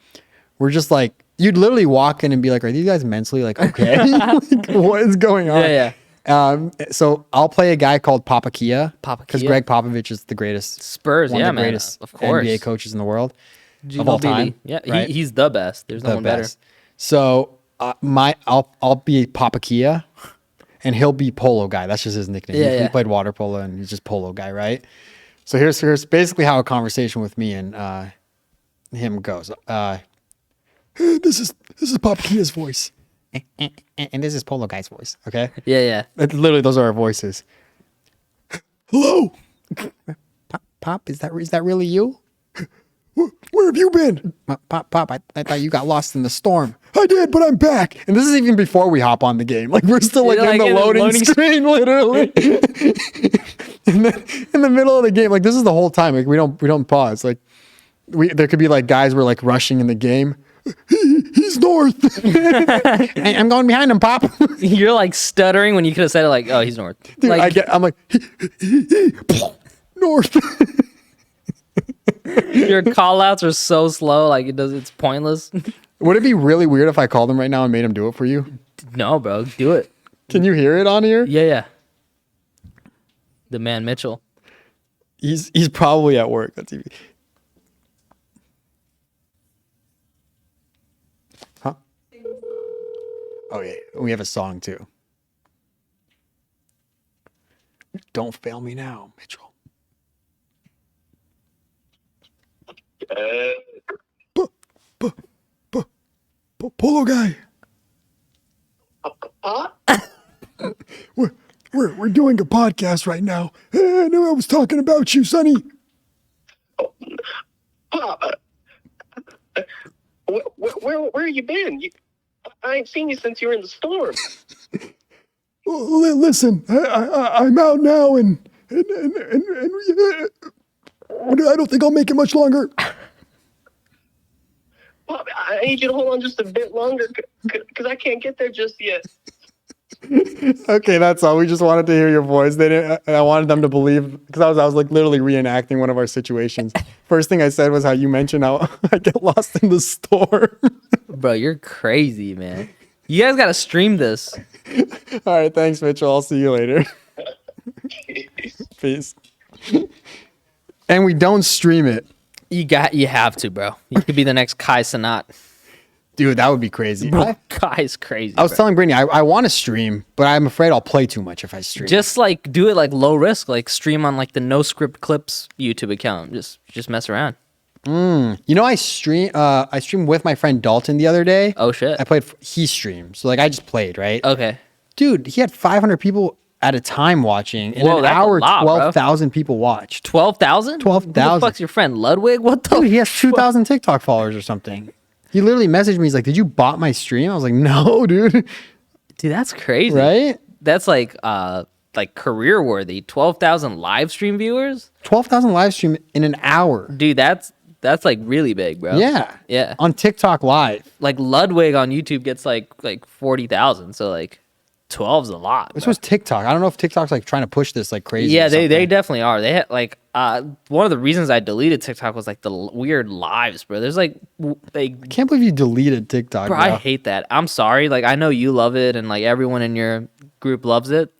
We're just like, you'd literally walk in and be like, are these guys mentally like okay? Like, what is going on? Yeah, yeah. So I'll play a guy called Papa Kia. Papa Because Kia. Greg Popovich is the greatest Spurs, one yeah, of the man. greatest Of course. NBA coaches in the world of Ginobili. all time. Yeah, right? he's the best. There's no The one better. best. So I'll be Papa Kia, and he'll be Polo Guy. That's just his nickname. Yeah, He yeah. played water polo, and he's just Polo Guy, right? So here's basically how a conversation with me and him goes. This is Papa Kia's voice, and this is Polo Guy's voice. Okay. Yeah, yeah. Literally, those are our voices. Hello, Pop. Is that really you? Where have you been? Pop, I thought you got lost in the storm. I did, but I'm back. And this is even before we hop on the game. Like we're still like You're, in like, the loading screen, literally. And then in the middle of the game, like this is the whole time. Like we don't pause. Like there could be like guys were like rushing in the game. He's north. I'm going behind him, Pop. You're like stuttering when you could have said it like, oh, he's north. Dude, Like, I'm like north. your call outs are so slow, like it's pointless. Would it be really weird if I called him right now and made him do it for you? No, bro, do it. Can you hear it on here? Yeah, yeah. The man Mitchell. He's probably at work. That's easy. Huh? Oh yeah, we have a song too. Don't fail me now, Mitchell. Polo Guy. We're doing a podcast right now. I knew I was talking about you, Sonny. Pop, where you been? I ain't seen you since you were in the storm. Listen, I'm out now, and I don't think I'll make it much longer. Pop, I need you to hold on just a bit longer because I can't get there just yet. Okay, that's all. We just wanted to hear your voice. They didn't. I wanted them to believe because I was like literally reenacting one of our situations. First thing I said was how you mentioned how I get lost in the storm. Bro, you're crazy, man. You guys got to stream this. All right, thanks, Mitchell. I'll see you later. Peace. And we don't stream it. You have to, bro. You could be the next Kai Sanat. Dude, that would be crazy. Bro, Kai's crazy. I was bro. telling Brittany, I want to stream, but I'm afraid I'll play too much if I stream. Just like do it like low risk, like stream on like the No Script Clips YouTube account. Just mess around. You know, I streamed with my friend Dalton the other day. Oh shit. He streamed. So like I just played, right? Okay. Dude, he had 500 people at a time watching. In Whoa, an that's a hour, lot, bro. 12,000 people watched. 12,000? 12,000. Who the fuck's your friend? Ludwig? What the Dude, he has 2,000 TikTok followers or something. He literally messaged me. He's like, "Did you bot my stream?" I was like, "No, dude." Dude, that's crazy. Right? That's like career worthy. 12,000 live stream viewers? 12,000 live stream in an hour. Dude, that's like really big, bro. Yeah. Yeah. On TikTok live. Like Ludwig on YouTube gets like 40,000. So like 12's a lot. This bro. was TikTok. I don't know if TikTok's like trying to push this like crazy. Yeah, or they something. definitely are. They had like one of the reasons I deleted TikTok was like the weird lives, bro. There's like they Can't believe you deleted TikTok. bro, Bro. I hate that. I'm sorry. Like I know you love it and like everyone in your group loves it.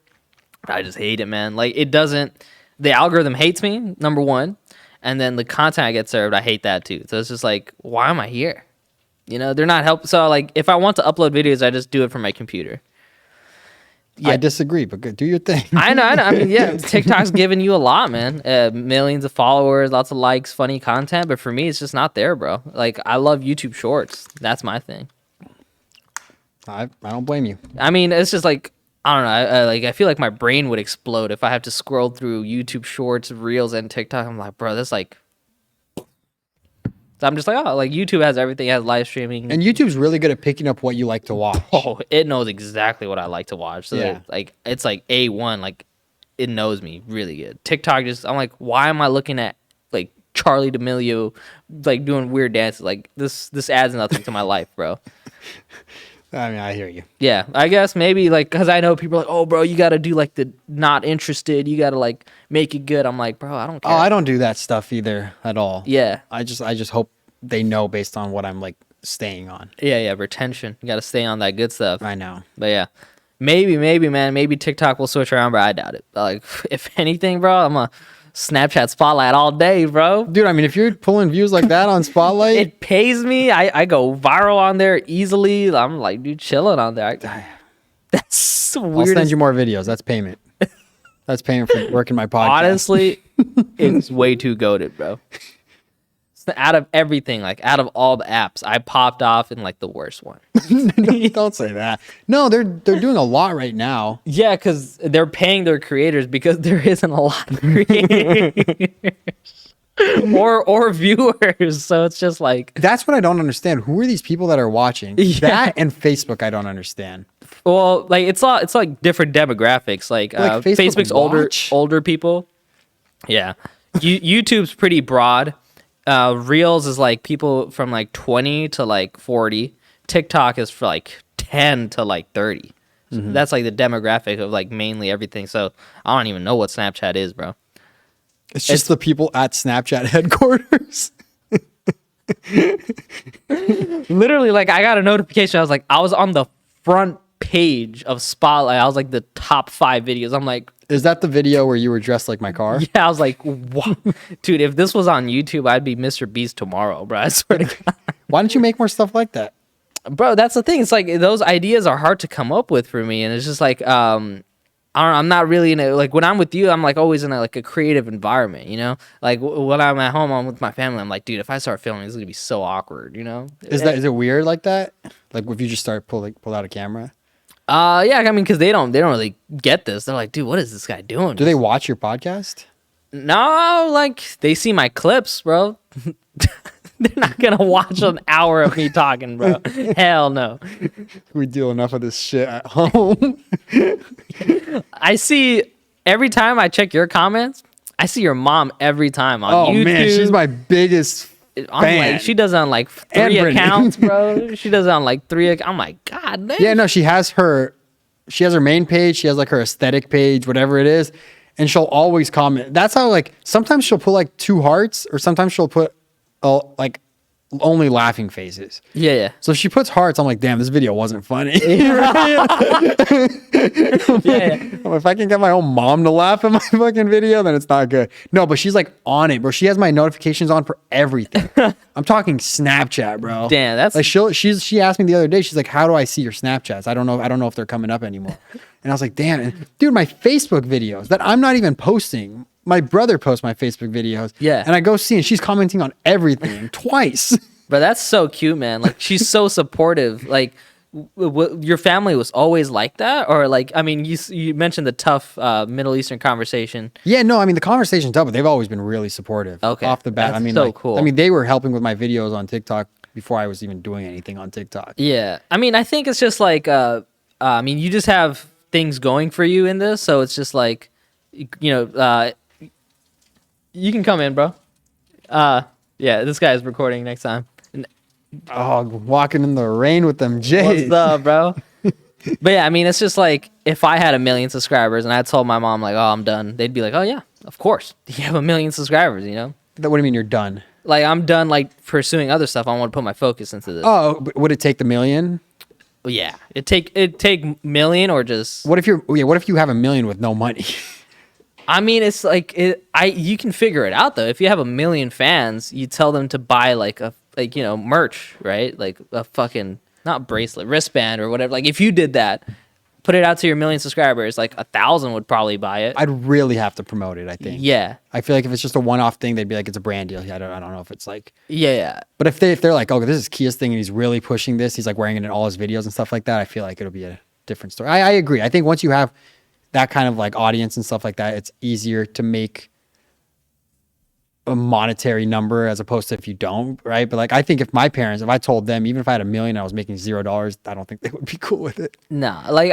But I just hate it, man. Like it doesn't the algorithm hates me, number one. And then the content I get served, I hate that too. So it's just like, why am I here? You know, they're not helping. So like if I want to upload videos, I just do it from my computer. Yeah. I disagree, but do your thing. I know. I mean, yeah, TikTok's giving you a lot, man. Millions of followers, lots of likes, funny content. But for me, it's just not there, bro. Like, I love YouTube Shorts. That's my thing. I don't blame you. I mean, it's just like I don't know. I feel like my brain would explode if I have to scroll through YouTube Shorts, Reels, and TikTok. I'm like, bro, that's like. So I'm just like, oh, like YouTube has everything. It has live streaming. And YouTube's really good at picking up what you like to watch. Oh, it knows exactly what I like to watch. So Yeah. like, it's like A1. Like, it knows me really good. TikTok just, I'm like, why am I looking at like Charlie D'Amelio, like doing weird dances? Like this adds nothing to my life, bro. I mean, I hear you. Yeah, I guess maybe like because I know people are like, oh, bro, you got to do like the not interested. You got to like make it good. I'm like, bro, I don't care. Oh, I don't do that stuff either at all. Yeah, I just hope they know based on what I'm like staying on. yeah, retention. You got to stay on that good stuff. I know. But yeah, maybe, man, maybe TikTok will switch around, but I doubt it. Like, if anything, bro, I'm a Snapchat Spotlight all day, bro. Dude, I mean, if you're pulling views like that on Spotlight, It pays me. I go viral on there easily. I'm like, dude, chilling on there. That's I'll weird. send you more videos. That's payment. That's payment for working my podcast. Honestly, it's way too goated, bro. Out of everything, like out of all the apps, I popped off in like the worst one. Don't say that. No, they're doing a lot right now. Yeah, because they're paying their creators because there isn't a lot of creators or viewers. So it's just like, That's what I don't understand. Who are these people that are watching? Yeah. That and Facebook, I don't understand. well, like it's like different demographics. Like, Like, Facebook Facebook's watch? older people. Yeah, YouTube's pretty broad. Reels is like people from like 20 to like 40. TikTok is for like 10 to like 30. So that's like the demographic of like mainly everything. So I don't even know what Snapchat is, bro. It's just the people at Snapchat headquarters. Literally, like I got a notification. I was on the front page of Spotlight. I was like the top 5 videos. I'm like, Is that the video where you were dressed like my car? yeah, I was like, wow. Dude, if this was on YouTube, I'd be MrBeast tomorrow, bro. I swear to God. Why don't you make more stuff like that? Bro, that's the thing. It's like those ideas are hard to come up with for me, and it's just like I don't know, I'm not really in a, like when I'm with you, I'm like always in a, like a creative environment, you know. Like when I'm at home, I'm with my family. I'm like, dude, if I start filming, it's gonna be so awkward, you know. Is it weird like that? Like if you just start pull out a camera? Yeah, I mean, because they don't really get this. They're like, dude, what is this guy doing? Do they watch your podcast? No, like they see my clips, bro. They're not gonna watch an hour of me talking, bro. Hell no. We deal enough of this shit at home. I see every time I check your comments. I see your mom every time on Oh YouTube. man, she's my biggest I'm fan. like, she does it on like And 3 Brittany. accounts, bro. She does it on like 3. I'm like, God damn. Yeah, no, she has her main page, she has like her aesthetic page, whatever it is, and she'll always comment. That's how like sometimes she'll put like 2 hearts, or sometimes she'll put like only laughing faces. Yeah. So if she puts hearts, I'm like, damn, this video wasn't funny. Yeah. If I can get my own mom to laugh at my fucking video, then it's not good. No, but she's like on it, bro. She has my notifications on for everything. I'm talking Snapchat, bro. Damn, that's like she asked me the other day. She's like, "How do I see your Snapchats? I don't know if they're coming up anymore." And I was like, "Damn, and dude, my Facebook videos that I'm not even posting. My brother posts my Facebook videos. Yeah. And I go see, and she's commenting on everything twice." But that's so cute, man. Like she's so supportive. Like your family was always like that, or like I mean, you mentioned the tough Middle Eastern conversation. Yeah, no, I mean the conversation's tough, but they've always been really supportive. Okay, Off the bat, that's I mean, so like, cool. I mean, they were helping with my videos on TikTok before I was even doing anything on TikTok. Yeah, I mean, I think it's just like I mean, you just have things going for you in this, so it's just like you know, you can come in, bro. Yeah, this guy is recording next time. Oh, walking in the rain with them J's. What's up, bro? But yeah, I mean, it's just like if I had 1 million subscribers and I told my mom like, "Oh, I'm done," they'd be like, "Oh yeah, of course, you have 1 million subscribers," you know. What do you mean you're done? Like I'm done like pursuing other stuff. I want to put my focus into this. Oh, but would it take the 1 million? Yeah, it take million or just. What if you have 1 million with no money? I mean, it's like you can figure it out though. If you have 1 million fans, you tell them to buy like merch, right? Like a fucking not bracelet, wristband or whatever. Like if you did that, put it out to your 1 million subscribers, like 1,000 would probably buy it. I'd really have to promote it, I think. Yeah. I feel like if it's just a one-off thing, they'd be like, it's a brand deal. I don't know if it's like. Yeah. But if they're like, oh, this is Kia's thing and he's really pushing this, he's like wearing it in all his videos and stuff like that, I feel like it'll be a different story. I agree. I think once you have that kind of like audience and stuff like that, it's easier to make a monetary number as opposed to if you don't, right? But like, I think if I told them, even if I had $1 million, I was making $0, I don't think they would be cool with it. No, like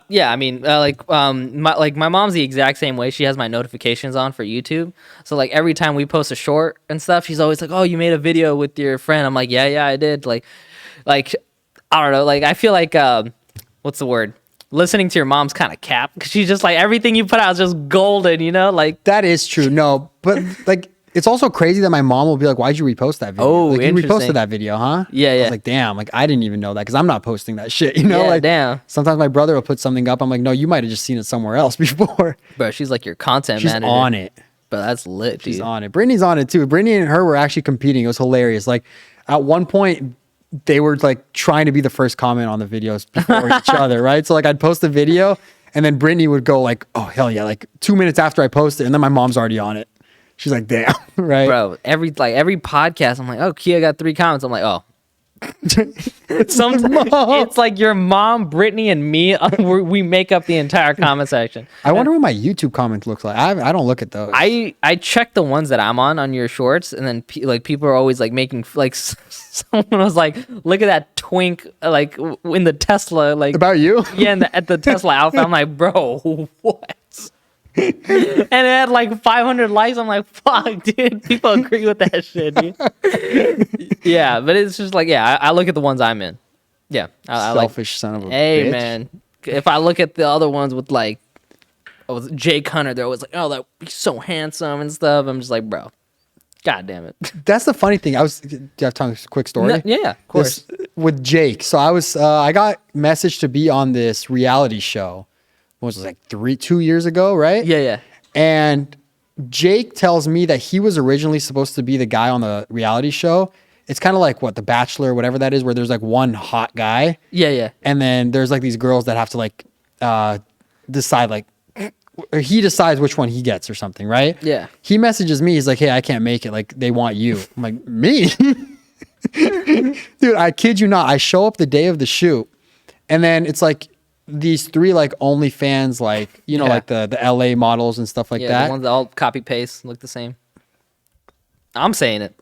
yeah, I mean, my mom's the exact same way. She has my notifications on for YouTube, so like every time we post a short and stuff, she's always like, "Oh, you made a video with your friend." I'm like, "Yeah, I did." Like I don't know, like I feel like what's the word? Listening to your mom's kind of cap because she's just like everything you put out is just golden, you know? Like that is true. No, but like. It's also crazy that my mom will be like, "Why'd you repost that video?" Oh, like, you interesting. reposted that video, huh? Yeah. I was like, "Damn!" Like, I didn't even know that because I'm not posting that shit. You know, Yeah, like, damn. Sometimes my brother will put something up. I'm like, "No, you might have just seen it somewhere else before." Bro, she's like your content She's manager. on it. But that's lit, dude. She's on it. Brittany's on it too. Brittany and her were actually competing. It was hilarious. Like, at one point, they were like trying to be the first comment on the videos before each other, right? So like, I'd post a video, and then Brittany would go like, "Oh hell yeah!" Like 2 minutes after I post it, and then my mom's already on it. She's like, "Damn," right? Bro, every podcast, I'm like, "Oh, Kia got 3 comments." I'm like, "Oh." Sometimes it's like your mom, Brittany, and me. We make up the entire comment section. I wonder what my YouTube comments look like. I don't look at those. I check the ones that I'm on your shorts, and then people are always like making like someone was like, "Look at that twink like in the Tesla like About you? Yeah, at the Tesla outfit." I'm like, "Bro, what?" And it had like 500 likes. I'm like, "Fuck, dude, people agree with that shit, dude." Yeah, but it's just like, yeah, I look at the ones I'm in. Yeah, I like. Selfish son of a Hey, bitch. man, if I look at the other ones with like, with Jake Hunter, they're always like, "Oh, that he's so handsome and stuff." I'm just like, bro, god damn it. That's the funny thing. Do you have time? Quick story. No, yeah, of course. With Jake. So I got messaged to be on this reality show. What was it, like 2 years ago, right? Yeah. And Jake tells me that he was originally supposed to be the guy on the reality show. It's kind of like The Bachelor, whatever that is, where there's like one hot guy. Yeah. And then there's like these girls that have to like decide like, or he decides which one he gets or something, right? Yeah. He messages me. He's like, "Hey, I can't make it. Like, they want you." I'm like, "Me?" Dude, I kid you not. I show up the day of the shoot, and then it's like these 3 like OnlyFans, like, you know, Yeah. like the LA models and stuff like Yeah, that. the ones that all copy paste look the same. I'm saying it.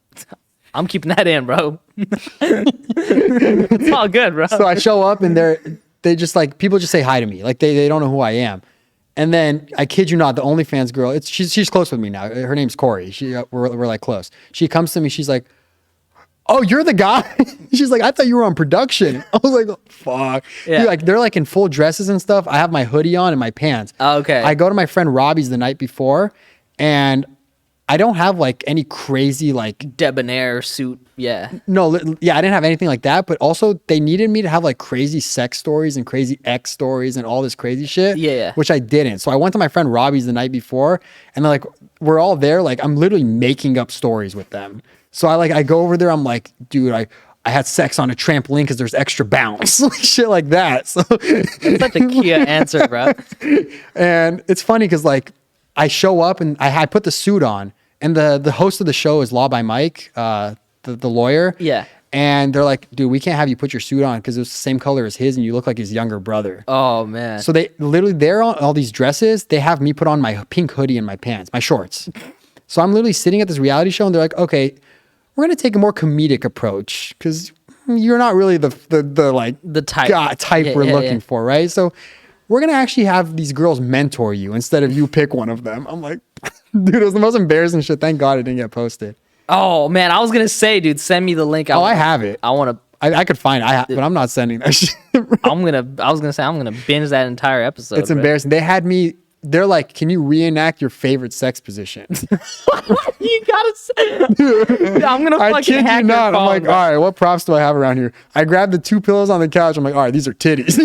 I'm keeping that in, bro. It's all good, bro. So I show up and they just like, people just say hi to me. Like they don't know who I am. And then I kid you not, the OnlyFans girl, she's close with me now. Her name's Corey. We're like close. She comes to me. She's like, "Oh, you're the guy?" She's like, "I thought you were on production." I was like, "Oh, fuck." Yeah. Dude, like they're like in full dresses and stuff. I have my hoodie on and my pants. Oh, okay. I go to my friend Robbie's the night before, and I don't have like any crazy like Debonair suit. Yeah. no, yeah, I didn't have anything like that. But also, they needed me to have like crazy sex stories and crazy ex stories and all this crazy shit. Yeah. Which I didn't. So I went to my friend Robbie's the night before, and they're like, we're all there. Like, I'm literally making up stories with them. So I go over there. I'm like, "Dude, I had sex on a trampoline because there's extra bounce," like shit like that. So That's such a Kia answer, bro. and it's funny because like I show up and I put the suit on, and the host of the show is Law by Mike, the lawyer. Yeah. And they're like, "Dude, we can't have you put your suit on because it's the same color as his, and you look like his younger brother." Oh, man. So they're on all these dresses. They have me put on my pink hoodie and my pants, my shorts. So I'm literally sitting at this reality show, and they're like, "Okay, we're gonna take a more comedic approach because you're not really the like The type. type we're looking for, right? So we're gonna actually have these girls mentor you instead of you pick one of them." I'm like, dude, it was the most embarrassing shit. Thank God it didn't get posted. Oh, man. I was going to say, dude, send me the link. I have it. I want to. I could find it, but I'm not sending that shit. I was gonna say I'm gonna binge that entire episode. It's embarrassing. They had me. They're like, "Can you reenact your favorite sex position?" You gotta say. I'm gonna I fucking kid hack you your not. phone, I'm like, bro. "All right, what props do I have around here?" I grabbed the 2 pillows on the couch. I'm like, "All right, these are titties."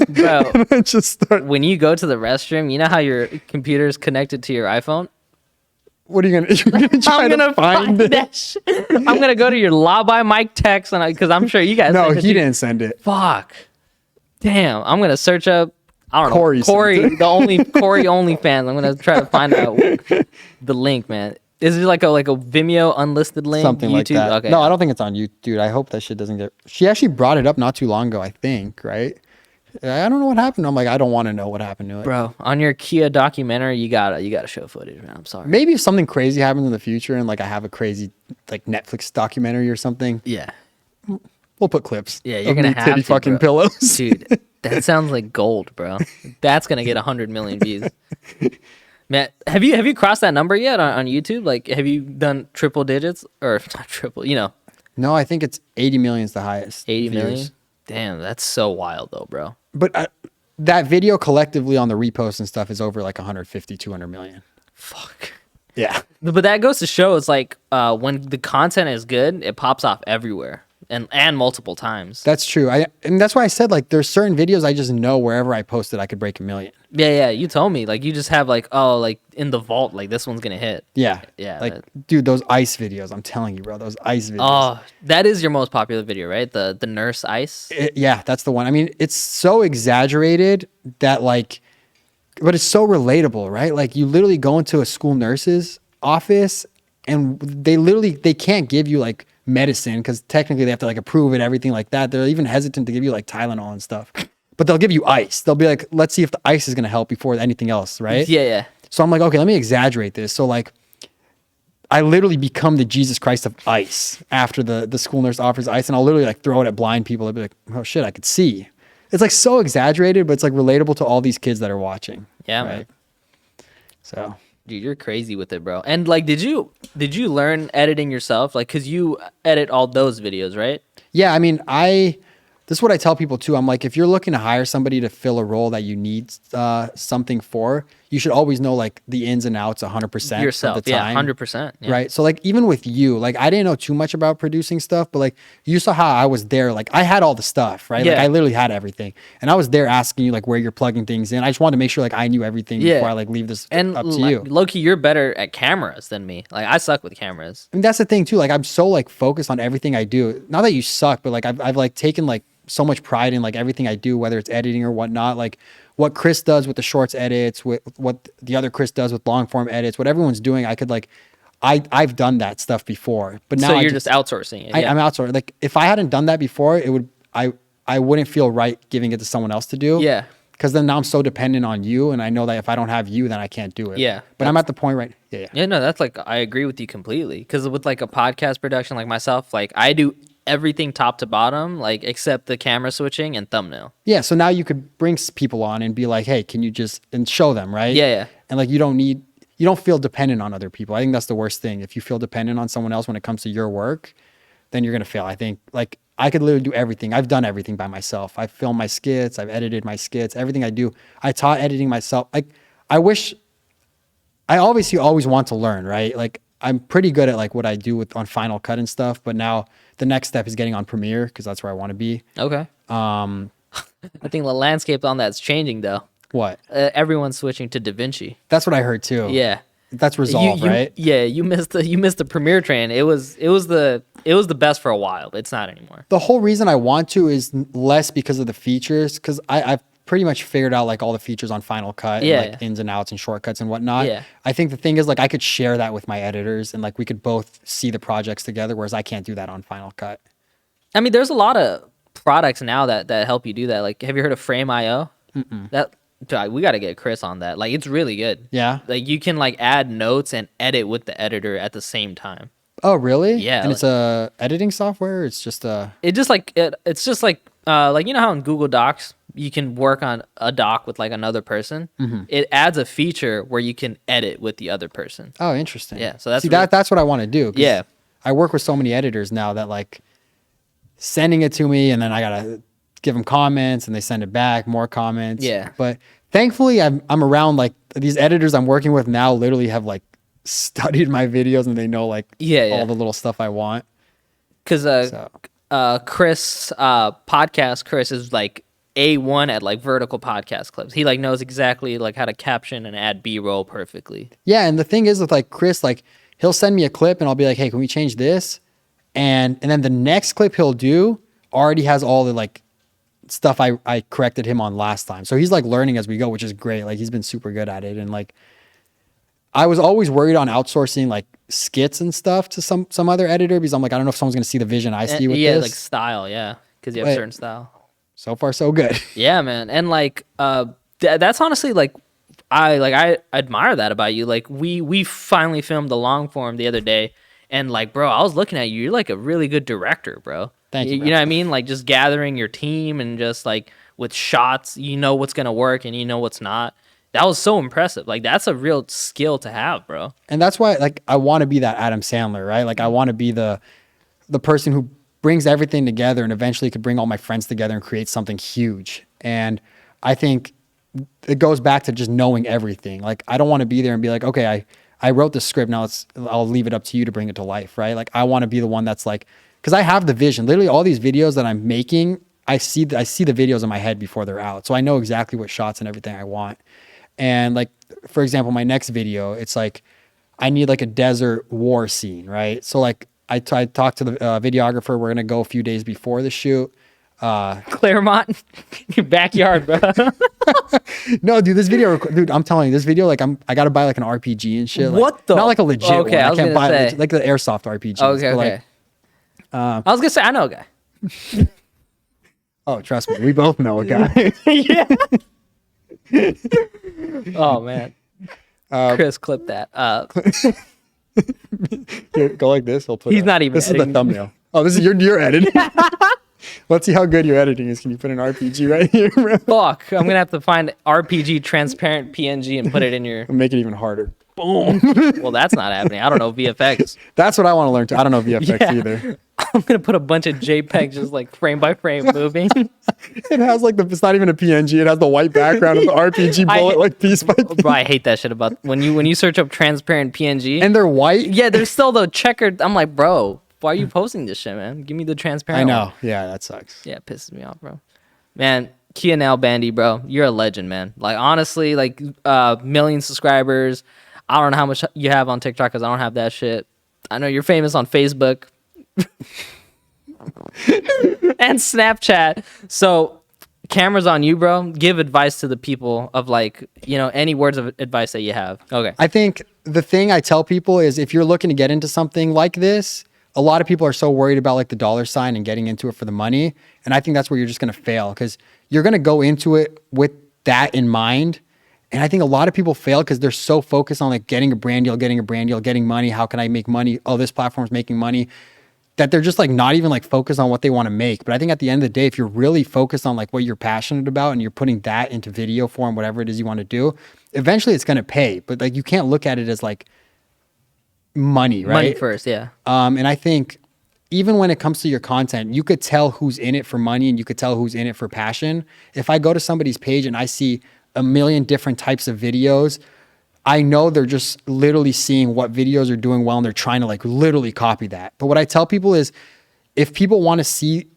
Bro, I just start. when you go to the restroom, you know how your computer's connected to your iPhone? What are you gonna? You're gonna try I'm gonna to find it? that shit. I'm gonna go to your Law by Mike text because I'm sure you guys. No, sent it he to- didn't send it. Fuck. Damn. I'm gonna search up. I don't know. Corey sent Corey, it. the only Corey OnlyFans. I'm gonna try to find out the link, man. Is it like a Vimeo unlisted link? Something like YouTube? that. Okay. No, I don't think it's on YouTube, dude. I hope that shit doesn't get. She actually brought it up not too long ago. I think, right? I don't know what happened. I'm like, I don't want to know what happened to it. Bro, on your Kia documentary, you gotta show footage, man. I'm sorry. Maybe if something crazy happens in the future and like I have a crazy like Netflix documentary or something, Yeah. we'll put clips. Yeah, you're of gonna me have titty to, fucking bro. pillows. Dude, that sounds like gold, bro. That's gonna get 100 million views. Man, have you crossed that number yet on YouTube? Like, have you done triple digits or not triple? No, I think it's 80 million is the highest. 80 views. million. Damn, that's so wild though, bro. But that video collectively on the reposts and stuff is over like 150, 200 million. Fuck. Yeah. But that goes to show it's like when the content is good, it pops off everywhere and multiple times. That's true. And that's why I said like there's certain videos I just know wherever I post it, I could break 1 million. Yeah. You told me like you just have like like in the vault like this one's gonna hit. Yeah. Yeah. Like, dude, those ice videos, I'm telling you, bro, those ice videos. Oh, that is your most popular video, right? The nurse ice. Yeah, that's the one. I mean, it's so exaggerated that like, but it's so relatable, right? Like you literally go into a school nurse's office and they can't give you like medicine because technically they have to like approve it, everything like that. They're even hesitant to give you like Tylenol and stuff, but they'll give you ice. They'll be like, let's see if the ice is going to help before anything else, right? Yeah. So I'm like, okay, let me exaggerate this. So like, I literally become the Jesus Christ of ice after the school nurse offers ice, and I'll literally like throw it at blind people. They'll be like, oh shit, I could see. It's like so exaggerated, but it's like relatable to all these kids that are watching. Yeah, right? man. So, Dude, you're crazy with it, bro. And like, did you learn editing yourself? Like, cause you edit all those videos, right? yeah, I mean, this is what I tell people too. I'm like, if you're looking to hire somebody to fill a role that you need something for, you should always know like the ins and outs 100% Yourself, of the time. 100%. Yeah. Right. So like even with you, like I didn't know too much about producing stuff, but like you saw how I was there. Like I had all the stuff, right? Like Yeah. I literally had everything. And I was there asking you like where you're plugging things in. I just wanted to make sure like I knew everything Yeah. before I like leave this And up to you. Loki, you're better at cameras than me. Like I suck with cameras. I mean, that's the thing too. Like I'm so like focused on everything I do. Not that you suck, but like I've like taken like so much pride in like everything I do, whether it's editing or whatnot. Like what Chris does with the shorts edits, with what the other Chris does with long form edits, what everyone's doing, I could like, I've done that stuff before, but now So you're just outsourcing it. I'm outsourcing. Like if I hadn't done that before, I wouldn't feel right giving it to someone else to do. Yeah. Because then now I'm so dependent on you, and I know that if I don't have you, then I can't do it. Yeah, But I'm at the point right. Yeah. Yeah, no, that's like I agree with you completely. Because with like a podcast production like myself, like I do everything top to bottom, like except the camera switching and thumbnail. Yeah, so now you could bring people on and be like, hey, can you just, and show them, right? Yeah. And like, you don't feel dependent on other people. I think that's the worst thing. If you feel dependent on someone else when it comes to your work, then you're going to fail. I think like I could literally do everything. I've done everything by myself. I've filmed my skits. I've edited my skits, everything I do. I taught editing myself. Like I obviously always want to learn, right? Like I'm pretty good at like what I do on Final Cut and stuff, but now the next step is getting on Premiere because that's where I want to be. Okay. I think the landscape on that's changing though. What? Everyone's switching to DaVinci. That's what I heard too. Yeah. That's Resolve, right? Yeah, you missed the Premiere train. It was the best for a while, but it's not anymore. The whole reason I want to is less because of the features, because I've pretty much figured out like all the features on Final Cut, Yeah. and, like ins and outs and shortcuts and whatnot. Yeah. I think the thing is like I could share that with my editors and like we could both see the projects together, whereas I can't do that on Final Cut. I mean, there's a lot of products now that help you do that. Like, have you heard of Frame.io? We got to get Chris on that. Like, it's really good. Yeah. Like, you can like add notes and edit with the editor at the same time. Oh, really? Yeah, And it's a editing software. It's just a. It's just like you know how in Google Docs you can work on a doc with like another person. It adds a feature where you can edit with the other person. Oh, interesting. Yeah, so that's See, really- that's what I want to do. 'Cause Yeah. I work with so many editors now that like sending it to me and then I gotta give them comments and they send it back, more comments. Yeah. But thankfully I'm around like these editors I'm working with now literally have like studied my videos and they know like all the little stuff I want. Because Chris podcast Chris is like A1 at like vertical podcast clips. He like knows exactly like how to caption and add B-roll perfectly. Yeah, and the thing is with like Chris, like he'll send me a clip and I'll be like, hey, can we change this? And then the next clip he'll do already has all the like stuff I corrected him on last time. So he's like learning as we go, which is great. Like he's been super good at it. And like I was always worried on outsourcing like skits and stuff to some other editor because I'm like, I don't know if someone's gonna see the vision I see with this. Like style, yeah. Because you have certain style. so far so good. Yeah, man. And like that's honestly like I admire that about you. Like we finally filmed the long form the other day, and like, bro, I was looking at you. You're like a really good director, bro. Thank you, You bro. know what I mean? Like just gathering your team and just like with shots, you know what's gonna work and you know what's not. That was so impressive. Like that's a real skill to have, bro. And that's why like I want to be that Adam Sandler, right? Like I want to be the person who brings everything together and eventually could bring all my friends together and create something huge. And I think it goes back to just knowing everything. Like I don't want to be there and be like, okay, I wrote the script, now I'll leave it up to you to bring it to life, right? Like I want to be the one that's like, because I have the vision. Literally all these videos that I'm making, I see the videos in my head before they're out. So I know exactly what shots and everything I want. And like, for example, my next video, it's like, I need like a desert war scene, right? So like I talked to the videographer. We're going to go a few days before the shoot. Claremont, your backyard, bro. No, dude, dude, I'm telling you, this video, like I got to buy like an RPG and shit. Like, What the- Not like a legit Okay, one. I was can't gonna buy say. legit, like the airsoft RPGs. Okay, but, okay. like, I was gonna say I know a guy. oh, trust me, we both know a guy. Yeah. Oh man. Chris, clip that. Here, go like this. He'll put. He's not even This is the editing. thumbnail. Oh, this is your editing. Let's see how good your editing is. Can you put an RPG right here, bro? Fuck, I'm gonna have to find RPG transparent PNG and put it in your. Make it even harder. Boom. Well, that's not happening. I don't know VFX. That's what I want to learn too. I don't know VFX Yeah. either. I'm gonna put a bunch of JPEG just like frame by frame moving. It has like it's not even a PNG. It has the white background of the RPG bullet, like piece by piece. Bro, I hate that shit about when you search up transparent PNG. And they're white. yeah, there's still the checkered. I'm like, bro, why are you posting this shit, man? Give me the transparent. I know. one. Yeah, that sucks. Yeah, it pisses me off, bro. Man, Kia Nalbandi, bro, you're a legend, man. Like honestly, like million subscribers. I don't know how much you have on TikTok because I don't have that shit. I know you're famous on Facebook and Snapchat. So cameras on you, bro. Give advice to the people of like, you know, any words of advice that you have. Okay. I think the thing I tell people is if you're looking to get into something like this, a lot of people are so worried about like the dollar sign and getting into it for the money. And I think that's where you're just going to fail because you're going to go into it with that in mind. And I think a lot of people fail because they're so focused on like getting a brand deal, getting money. How can I make money? Oh, this platform's making money. That they're just like not even like focused on what they want to make. But I think at the end of the day, if you're really focused on like what you're passionate about and you're putting that into video form, whatever it is you want to do, eventually it's going to pay. But like you can't look at it as like money, right? Money first, yeah. And I think even when it comes to your content, you could tell who's in it for money and you could tell who's in it for passion. If I go to somebody's page and I see a million different types of videos, I know they're just literally seeing what videos are doing well and they're trying to like literally copy that. But what I tell people is if people want to see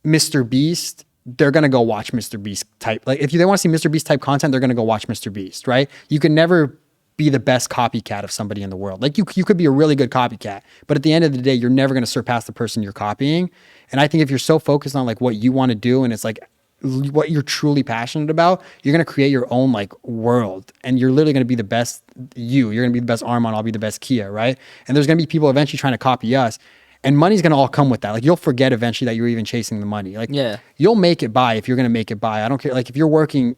MrBeast, they're going to go watch MrBeast type. Like if they want to see MrBeast type content, they're going to go watch MrBeast, right? You can never be the best copycat of somebody in the world. Like you could be a really good copycat, but at the end of the day, you're never going to surpass the person you're copying. And I think if you're so focused on like what you want to do and it's like what you're truly passionate about, you're going to create your own like world and you're literally going to be the best you're going to be the best Arman, I'll be the best Kia, right? And there's going to be people eventually trying to copy us and money's going to all come with that. Like you'll forget eventually that you're even chasing the money. Like Yeah. you'll make it by if you're going to make it by. I don't care. Like if you're working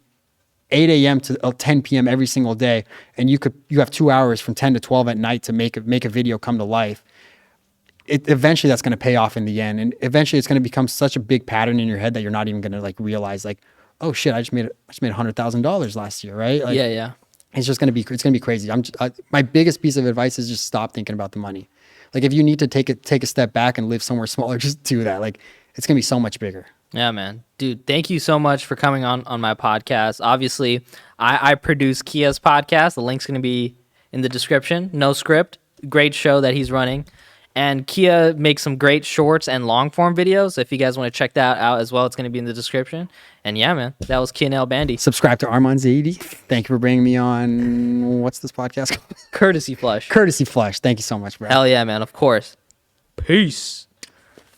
8 a.m. to 10 p.m. every single day and you have 2 hours from 10 to 12 at night to make a video come to life, eventually that's going to pay off in the end. And eventually it's going to become such a big pattern in your head that you're not even going to like realize like, oh shit, I just made $100,000 last year. Right. Like, yeah. it's going to be crazy. My biggest piece of advice is just stop thinking about the money. Like if you need to take a step back and live somewhere smaller, just do that. Like it's going to be so much bigger. Yeah, man. Dude, thank you so much for coming on my podcast. Obviously, I produce Kia's podcast. The link's going to be in the description. No script. Great show that he's running. And Kia makes some great shorts and long form videos. So if you guys want to check that out as well, it's going to be in the description. And yeah, man, that was Kia Nalbandi. Subscribe to Arman Zaidi. Thank you for bringing me on. What's this podcast called? Courtesy Flush. Courtesy Flush. Thank you so much, bro. Hell yeah, man. Of course. Peace.